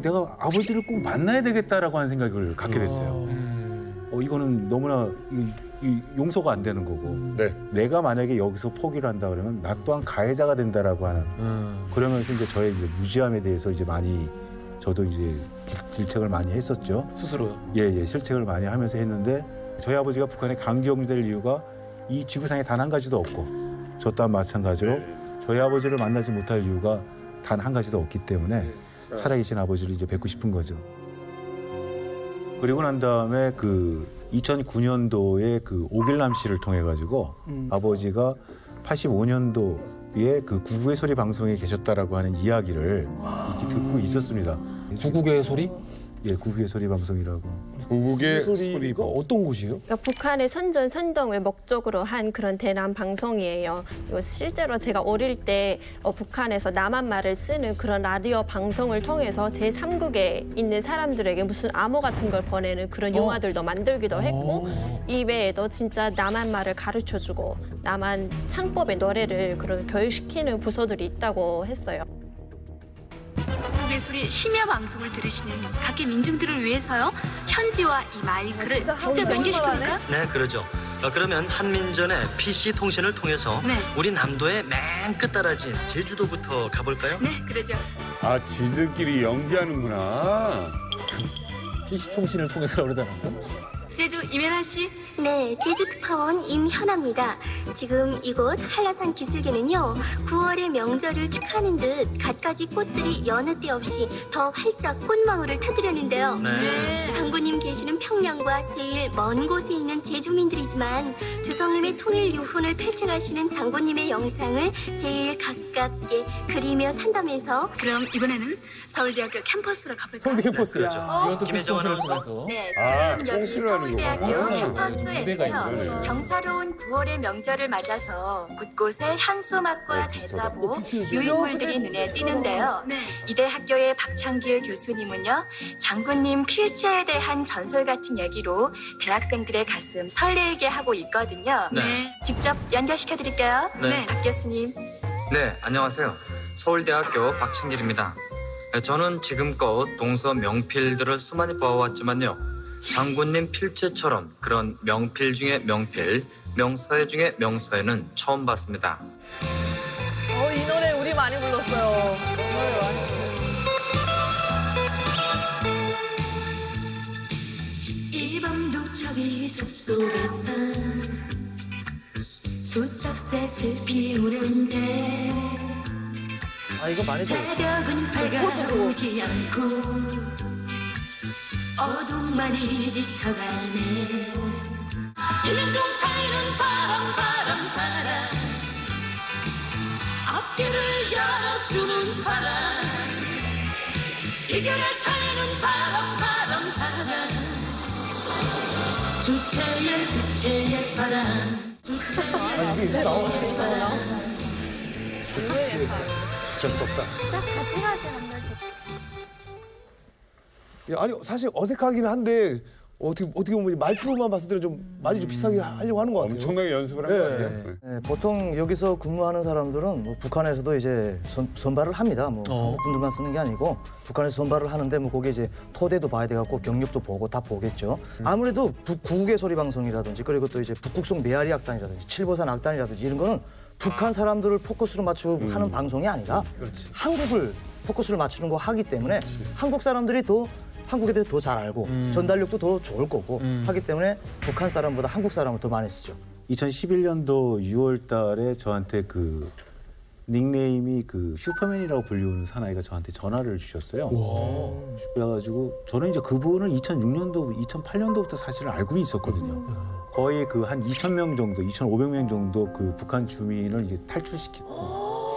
내가 아버지를 꼭 만나야 되겠다라고 하는 생각을 갖게 됐어요. 이거는 너무나 용서가 안 되는 거고 내가 만약에 여기서 포기를 한다 그러면 나 또한 가해자가 된다라고 하는 그러면서 이제 저의 이제 무지함에 대해서 이제 많이 저도 이제 질책을 많이 했었죠. 스스로요? 예, 실책을 많이 하면서 했는데 저희 아버지가 북한에 강경될 이유가 이 지구상에 단 한 가지도 없고 저 또한 마찬가지로 저희 아버지를 만나지 못할 이유가 단 한 가지도 없기 때문에 살아계신 아버지를 이제 뵙고 싶은 거죠. 그리고 난 다음에 그 2009년도에 그 오길남 씨를 통해 가지고 아버지가 85년도에 그 구국의 소리 방송에 계셨다라고 하는 이야기를 이렇게 듣고 있었습니다. 구국의 소리? 예, 구국의 소리 방송이라고. 구국의 소리가 어떤 곳이에요? 그러니까 북한의 선전 선동을 목적으로 한 그런 대남 방송이에요. 이거 실제로 제가 어릴 때 북한에서 남한말을 쓰는 그런 라디오 방송을 통해서 제3국에 있는 사람들에게 무슨 암호 같은 걸 보내는 그런 영화들도 만들기도 했고 이외에도 진짜 남한말을 가르쳐주고 남한 창법의 노래를 그런 교육시키는 부서들이 있다고 했어요. 국의 소리 심야 방송을 들으시는 각계 민중들을 위해서요. 현지와 이 마이크를 직접 연결시켜볼까요? 네, 그러죠. 그러면 한민전의 PC 통신을 통해서 우리 남도의 맨 끝다라진 제주도부터 가볼까요? 네, 그러죠. 아, 지들끼리 연기하는구나. PC 통신을 통해서 그러지 않았어? 제주 이면아 씨. 네, 제주특파원 임현아입니다. 지금 이곳 한라산 기슭에는요 9월의 명절을 축하하는 듯 갖가지 꽃들이 여느 때 없이 더 활짝 꽃망울을 타들였는데요. 장군님 계시는 평양과 제일 먼 곳에 있는 제주민들이지만 주성님의 통일 유훈을 펼쳐가시는 장군님의 영상을 제일 가깝게 그리며 산다면서. 그럼 이번에는 서울대학교 캠퍼스로 가볼까요? 서울대 캠퍼스요. 이것도 PC 통신을 통해서. 네, 지금 여기 서울대학교 캠퍼스에서요 경사로운 9월의 명절을 맞아서 곳곳에 현수막과 대자보, 유인물들이 눈에 띄는데요. 이대 학교의 박창길 교수님은요 장군님 필체에 대한 전설 같은 얘기로 대학생들의 가슴 설레게 하고 있거든요. 직접 연결시켜드릴게요. 박 교수님. 네, 안녕하세요. 서울대학교 박창길입니다. 저는 지금껏 동서 명필들을 수많이 보아왔지만요. 장군님 필체처럼 그런 명필 중에 명필, 명서예 중에 명서예는 처음 봤습니다. 이 노래 우리 많이 불렀어요. 이 밤도 저기 숲속에서 소짝새슬 피우는데 이거 많이 들었죠. 새벽은 밝아오지 않고 어둠만이 짙어가네. 일명 좀 차이는 바람 앞길을 열어주는 바람 이결에 살리는 바람 주체의 바람 이게 이렇게 나오네. 진짜 썩다. 같이 하지 않나. 아니 사실 어색하기는 한데 어떻게 보면 말투만 봤을 때는 좀 많이 좀 비슷하게 하려고 하는 것 같아요. 엄청나게 연습을 한 거 아니에요? 네, 보통 여기서 근무하는 사람들은 뭐 북한에서도 이제 선발을 합니다. 뭐 한국 분들만 쓰는 게 아니고 북한에서 선발을 하는데 뭐 거기 이제 토대도 봐야 돼갖고 경력도 보고 다 보겠죠. 아무래도 구국의 소리 방송이라든지 그리고 또 이제 북극성 메아리 악단이라든지 칠보산 악단이라든지 이런 거는 북한 사람들을 포커스로 맞추고 하는 방송이 아니라 한국을 포커스를 맞추는 거 하기 때문에 한국 사람들이 더 한국에 대해서 더 잘 알고 전달력도 더 좋을 거고 하기 때문에 북한 사람보다 한국 사람을 더 많이 쓰죠. 2011년도 6월 달에 저한테 그 닉네임이 그 슈퍼맨이라고 불리우는 사나이가 저한테 전화를 주셨어요. 그래가지고 저는 이제 그분을 2006년도, 2008년도부터 사실은 알고는 있었거든요. 거의 그 한 2,000명 정도, 2,500명 정도 그 북한 주민을 이제 탈출시켰고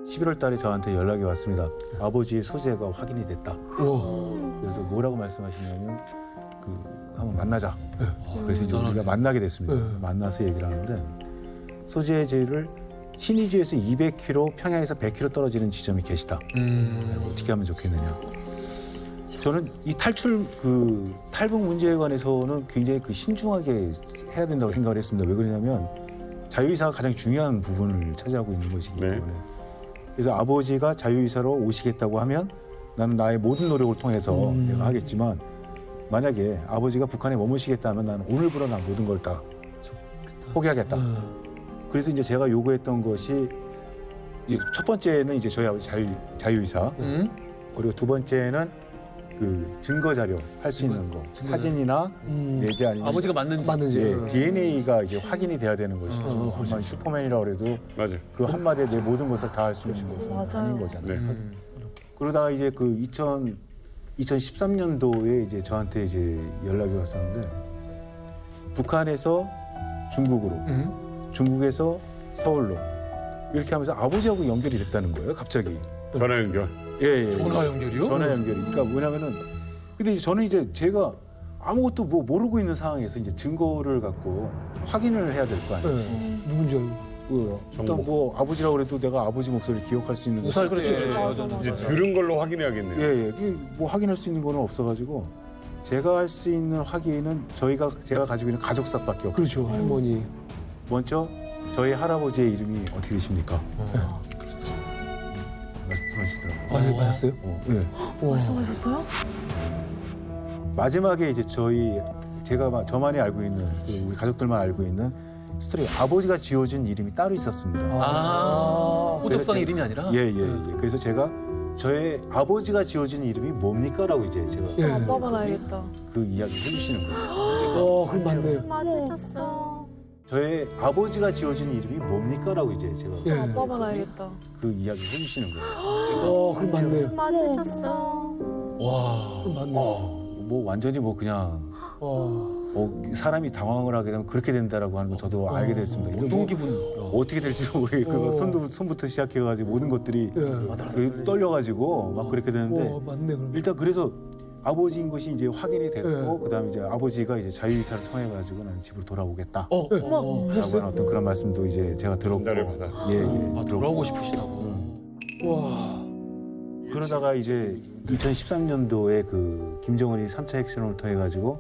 11월 달에 저한테 연락이 왔습니다. 아버지의 소재가 확인이 됐다. 그래서 뭐라고 말씀하시냐면 한번 만나자. 그래서 이제 우리가 만나게 됐습니다. 만나서 얘기를 하는데 소재지를 신의주에서 200km, 평양에서 100km 떨어지는 지점이 계시다. 어떻게 하면 좋겠느냐. 저는 이 탈북 문제에 관해서는 굉장히 신중하게 해야 된다고 생각을 했습니다. 왜 그러냐면 자유의사가 가장 중요한 부분을 차지하고 있는 것이기 때문에. 그래서 아버지가 자유의사로 오시겠다고 하면 나는 나의 모든 노력을 통해서 내가 하겠지만 만약에 아버지가 북한에 머무시겠다 하면 나는 오늘부로 난 모든 걸 다 포기하겠다. 그래서 이제 제가 요구했던 것이 첫 번째는 이제 저희 아버지 자유의사 그리고 두 번째는 그 증거 자료 할 수 있는 거 사진이나 내지 아니면 아버지가 맞는지 DNA가 이제 확인이 돼야 되는 것이죠. 한번 슈퍼맨이라고 해도 그 한마디에 내 모든 것을 다 할 수 있는 것은 아닌 거잖아요. 그러다가 이제 2013년도에 이제 저한테 이제 연락이 왔었는데 북한에서 중국으로, 중국에서 서울로 이렇게 하면서 아버지하고 연결이 됐다는 거예요. 갑자기 전화 연결. 예. 전화 연결이요? 전화 연결이. 그러니까 뭐냐면은 근데 저는 이제 제가 아무것도 모르고 있는 상황에서 이제 증거를 갖고 확인을 해야 될 거 아니에요. 누군지 알고. 일단 아버지라고 그래도 내가 아버지 목소리를 기억할 수 있는 우살 그렇죠. 이제 들은 걸로 확인해야겠네요. 예. 확인할 수 있는 거는 없어가지고 제가 할 수 있는 확인은 제가 가지고 있는 가족사밖에 없어요. 그렇죠. 할머니. 먼저 저희 할아버지의 이름이 어떻게 되십니까? 말씀하시더라고요. 맞았어요? 네. 말씀하셨어요? 마지막에 이제 제가 저만이 알고 있는 우리 가족들만 알고 있는 스토리 아버지가 지어준 이름이 따로 있었습니다. 호적상 이름이 아니라? 예. 그래서 제가 저의 아버지가 지어준 이름이 뭡니까라고 이제 제가 아빠만 알겠다. 그 이야기를 해주시는 거예요. 그럼 맞네요. 맞으셨어. 저의 아버지가 지어준 이름이 뭡니까라고 이제 제가 아빠만 알겠다. 그 이야기를 해주시는 거예요. 그럼 맞네요. 맞으셨어. 그럼 맞네요. 뭐 완전히 그냥 사람이 당황을 하게 되면 그렇게 된다라고 하는 걸 저도 알게 됐습니다. 어떤 기분? 어떻게 될지도 모르겠고 손부터 시작해가지고 모든 것들이 떨려가지고 막 그렇게 되는데 맞네, 일단 그래서 아버지인 것이 이제 확인이 됐고 그다음에 이제 아버지가 이제 자유이사를 통해가지고 나는 집으로 돌아오겠다. 라고 하는 어떤 그런 말씀도 이제 제가 들었고 돌아오고 싶으시다고. 그러다가 이제 2013년도에 그 김정은이 3차 핵실험을 통해 가지고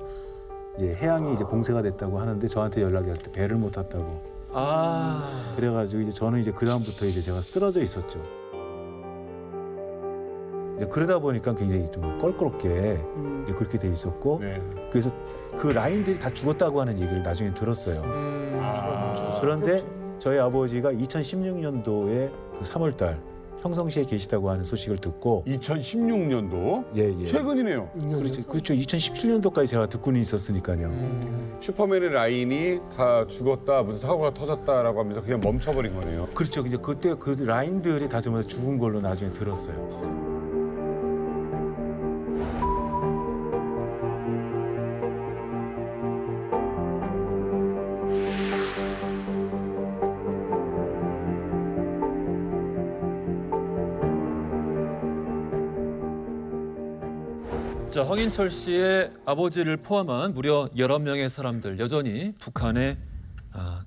이제 해양이 이제 봉쇄가 됐다고 하는데 저한테 연락이 왔을 때 배를 못 탔다고. 그래가지고 이제 저는 이제 그 다음부터 이제 제가 쓰러져 있었죠. 이제 그러다 보니까 굉장히 좀 껄끄럽게 이제 그렇게 돼 있었고 그래서 그 라인들이 다 죽었다고 하는 얘기를 나중에 들었어요. 그런데 저희 아버지가 2016년도에 그 3월달 평성시에 계시다고 하는 소식을 듣고 2016년도? 예. 최근이네요. 그렇죠. 2017년도까지 제가 듣고는 있었으니까요. 슈퍼맨의 라인이 다 죽었다, 무슨 사고가 터졌다라고 하면서 그냥 멈춰버린 거네요. 그렇죠. 이제 그때 그 라인들이 다 전부 죽은 걸로 나중에 들었어요. 자, 황인철 씨의 아버지를 포함한 무려 11명의 사람들 여전히 북한에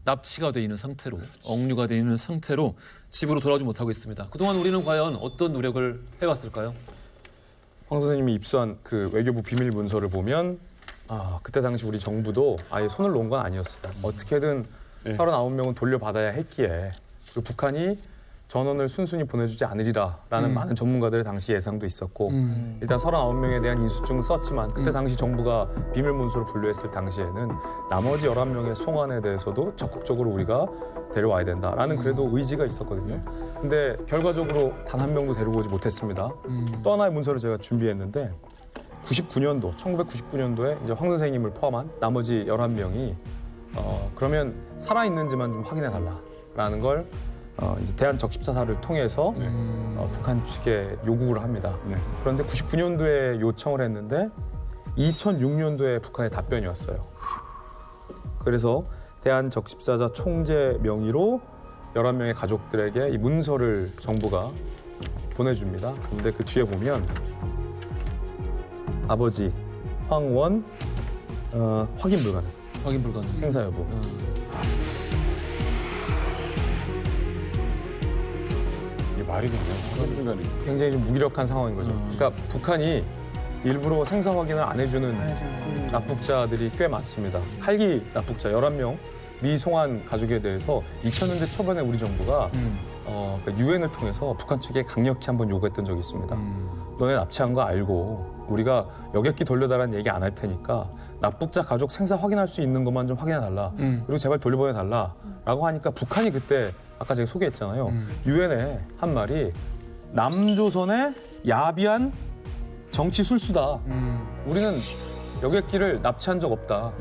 납치가 돼 있는 상태로, 억류가 돼 있는 상태로 집으로 돌아오지 못하고 있습니다. 그동안 우리는 과연 어떤 노력을 해왔을까요? 황 선생님이 입수한 그 외교부 비밀 문서를 보면 그때 당시 우리 정부도 아예 손을 놓은 건 아니었어요. 어떻게든 39명은 돌려받아야 했기에 그리고 북한이 전원을 순순히 보내주지 않으리라라는 많은 전문가들의 당시 예상도 있었고 일단 39명에 대한 인수증을 썼지만 그때 당시 정부가 비밀 문서를 분류했을 당시에는 나머지 11명의 송환에 대해서도 적극적으로 우리가 데려와야 된다라는 그래도 의지가 있었거든요. 근데 결과적으로 단 한 명도 데리고 오지 못했습니다. 또 하나의 문서를 제가 준비했는데 1999년도에 이제 황 선생님을 포함한 나머지 11명이 그러면 살아있는지만 좀 확인해 달라라는 걸 이제 대한적십자사를 통해서 북한 측에 요구를 합니다. 그런데 99년도에 요청을 했는데 2006년도에 북한의 답변이 왔어요. 그래서 대한적십사자 총재 명의로 11명의 가족들에게 이 문서를 정부가 보내줍니다. 근데 그 뒤에 보면 아버지 황원 확인 불가능. 생사 여부. 이게 말이 되나요? 굉장히 좀 무기력한 상황인 거죠. 그러니까 북한이 일부러 생사 확인을 안 해주는 납북자들이 꽤 많습니다. 칼기 납북자 11명 미송환 가족에 대해서 2000년대 초반에 우리 정부가 유엔을 통해서 북한 측에 강력히 한번 요구했던 적이 있습니다. 너네 납치한 거 알고 우리가 여객기 돌려달라는 얘기 안 할 테니까 납북자 가족 생사 확인할 수 있는 것만 좀 확인해달라. 그리고 제발 돌려보내달라. 라고 하니까 북한이 그때 아까 제가 소개했잖아요. 유엔에 한 말이 남조선의 야비한 정치 술수다. 우리는 여객기를 납치한 적 없다.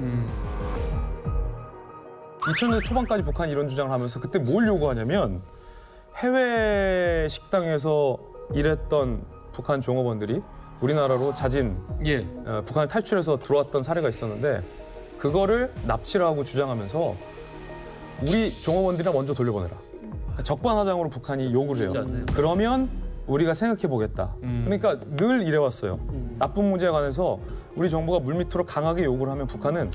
2000년대 초반까지 북한이 이런 주장을 하면서 그때 뭘 요구하냐면 해외 식당에서 일했던 북한 종업원들이 우리나라로 자진 북한을 탈출해서 들어왔던 사례가 있었는데 그거를 납치를 하고 주장하면서 우리 종업원들이나 먼저 돌려보내라. 적반하장으로 북한이 요구를 해요. 그러면 우리가 생각해 보겠다. 그러니까 늘 이래왔어요. 나쁜 문제에 관해서 우리 정부가 물밑으로 강하게 요구를 하면 북한은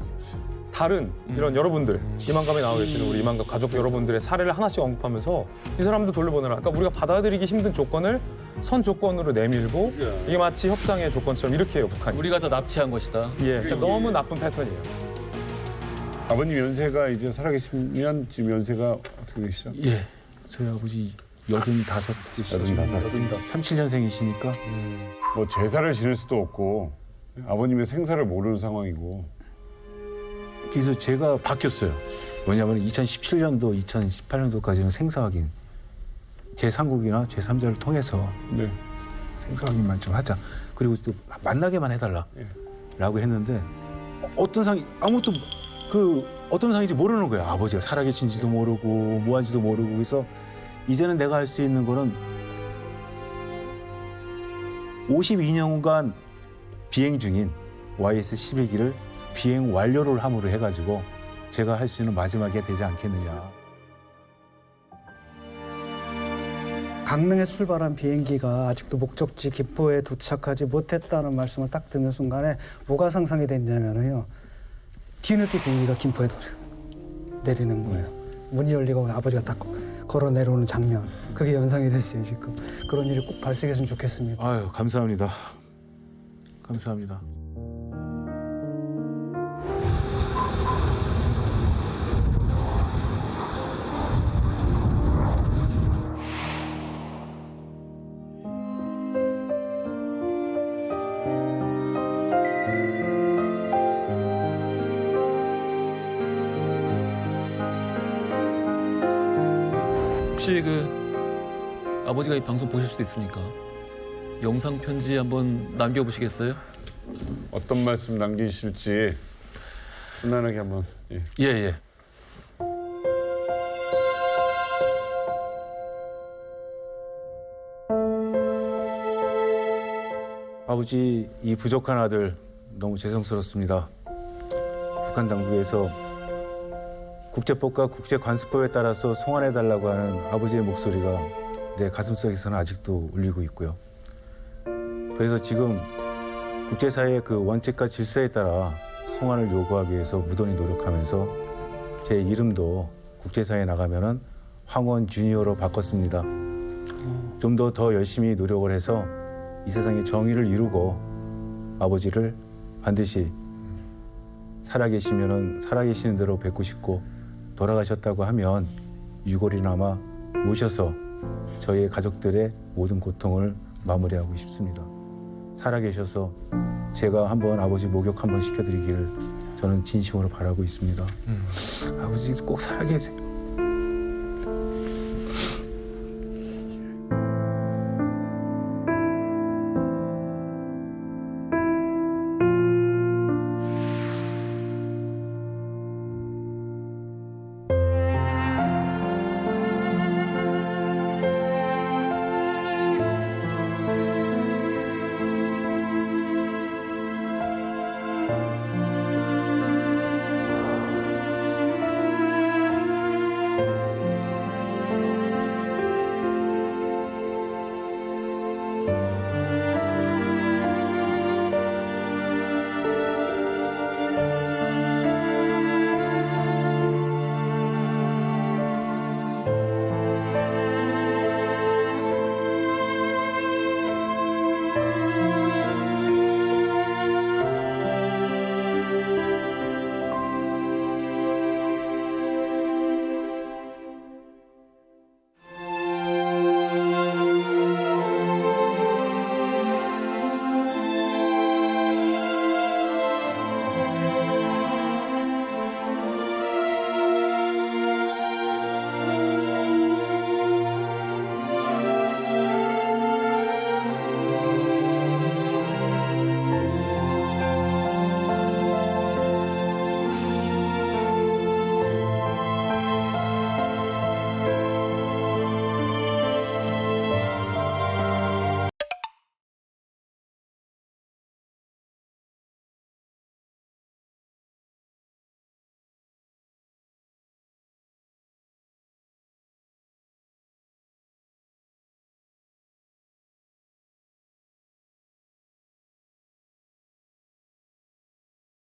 다른 이런 여러분들, 이만감에 나와 계시는 우리 이만감 가족 여러분들의 사례를 하나씩 언급하면서 이 사람들 돌려보내라. 그러니까 우리가 받아들이기 힘든 조건을 선 조건으로 내밀고 이게 마치 협상의 조건처럼 이렇게 해요, 북한이. 우리가 다 납치한 것이다. 예, 그러니까 너무 나쁜 패턴이에요. 아버님 연세가 이제 살아계시면 지금 연세가 어떻게 되시죠? 예, 저희 아버지 85. 37년생이시니까. 뭐 제사를 지낼 수도 없고 아버님의 생사를 모르는 상황이고. 그래서 제가 바뀌었어요. 왜냐하면 2017년도, 2018년도까지는 생사 확인, 제3국이나 제3자를 통해서 생사 확인만 좀 하자. 그리고 또 만나게만 해달라. 라고 했는데 어떤 상이 아무것도 어떤 상인지 모르는 거예요. 아버지가 살아계신지도 모르고 뭐한지도 모르고. 그래서 이제는 내가 할 수 있는 거는 52년간 비행 중인 YS-12기를 비행 완료를 함으로 해가지고 제가 할 수 있는 마지막이 되지 않겠느냐. 강릉에 출발한 비행기가 아직도 목적지 기포에 도착하지 못했다는 말씀을 딱 듣는 순간에 뭐가 상상이 됐냐면요. 뒤늦게 비행기가 김포에 내리는 거예요. 문이 열리고 아버지가 딱 걸어 내려오는 장면. 그게 연상이 됐어요, 지금. 그런 일이 꼭 발생했으면 좋겠습니다. 아유, 감사합니다. 감사합니다. 혹시 아버지가 이 방송 보실 수도 있으니까 영상 편지 한번 남겨보시겠어요? 어떤 말씀 남기실지 편안하게 한번. 예. 아버지, 이 부족한 아들 너무 죄송스럽습니다. 북한 당국에서 국제법과 국제관습법에 따라서 송환해달라고 하는 아버지의 목소리가 내 가슴속에서는 아직도 울리고 있고요. 그래서 지금 국제사회의 그 원칙과 질서에 따라 송환을 요구하기 위해서 무던히 노력하면서 제 이름도 국제사회에 나가면은 황원 주니어로 바꿨습니다. 좀 더 열심히 노력을 해서 이 세상의 정의를 이루고 아버지를 반드시 살아계시면은 살아계시는 대로 뵙고 싶고, 돌아가셨다고 하면 유골이나마 모셔서 저희의 가족들의 모든 고통을 마무리하고 싶습니다. 살아계셔서 제가 한번 아버지 목욕 한번 시켜드리기를 저는 진심으로 바라고 있습니다. 아버지 꼭 살아계세요.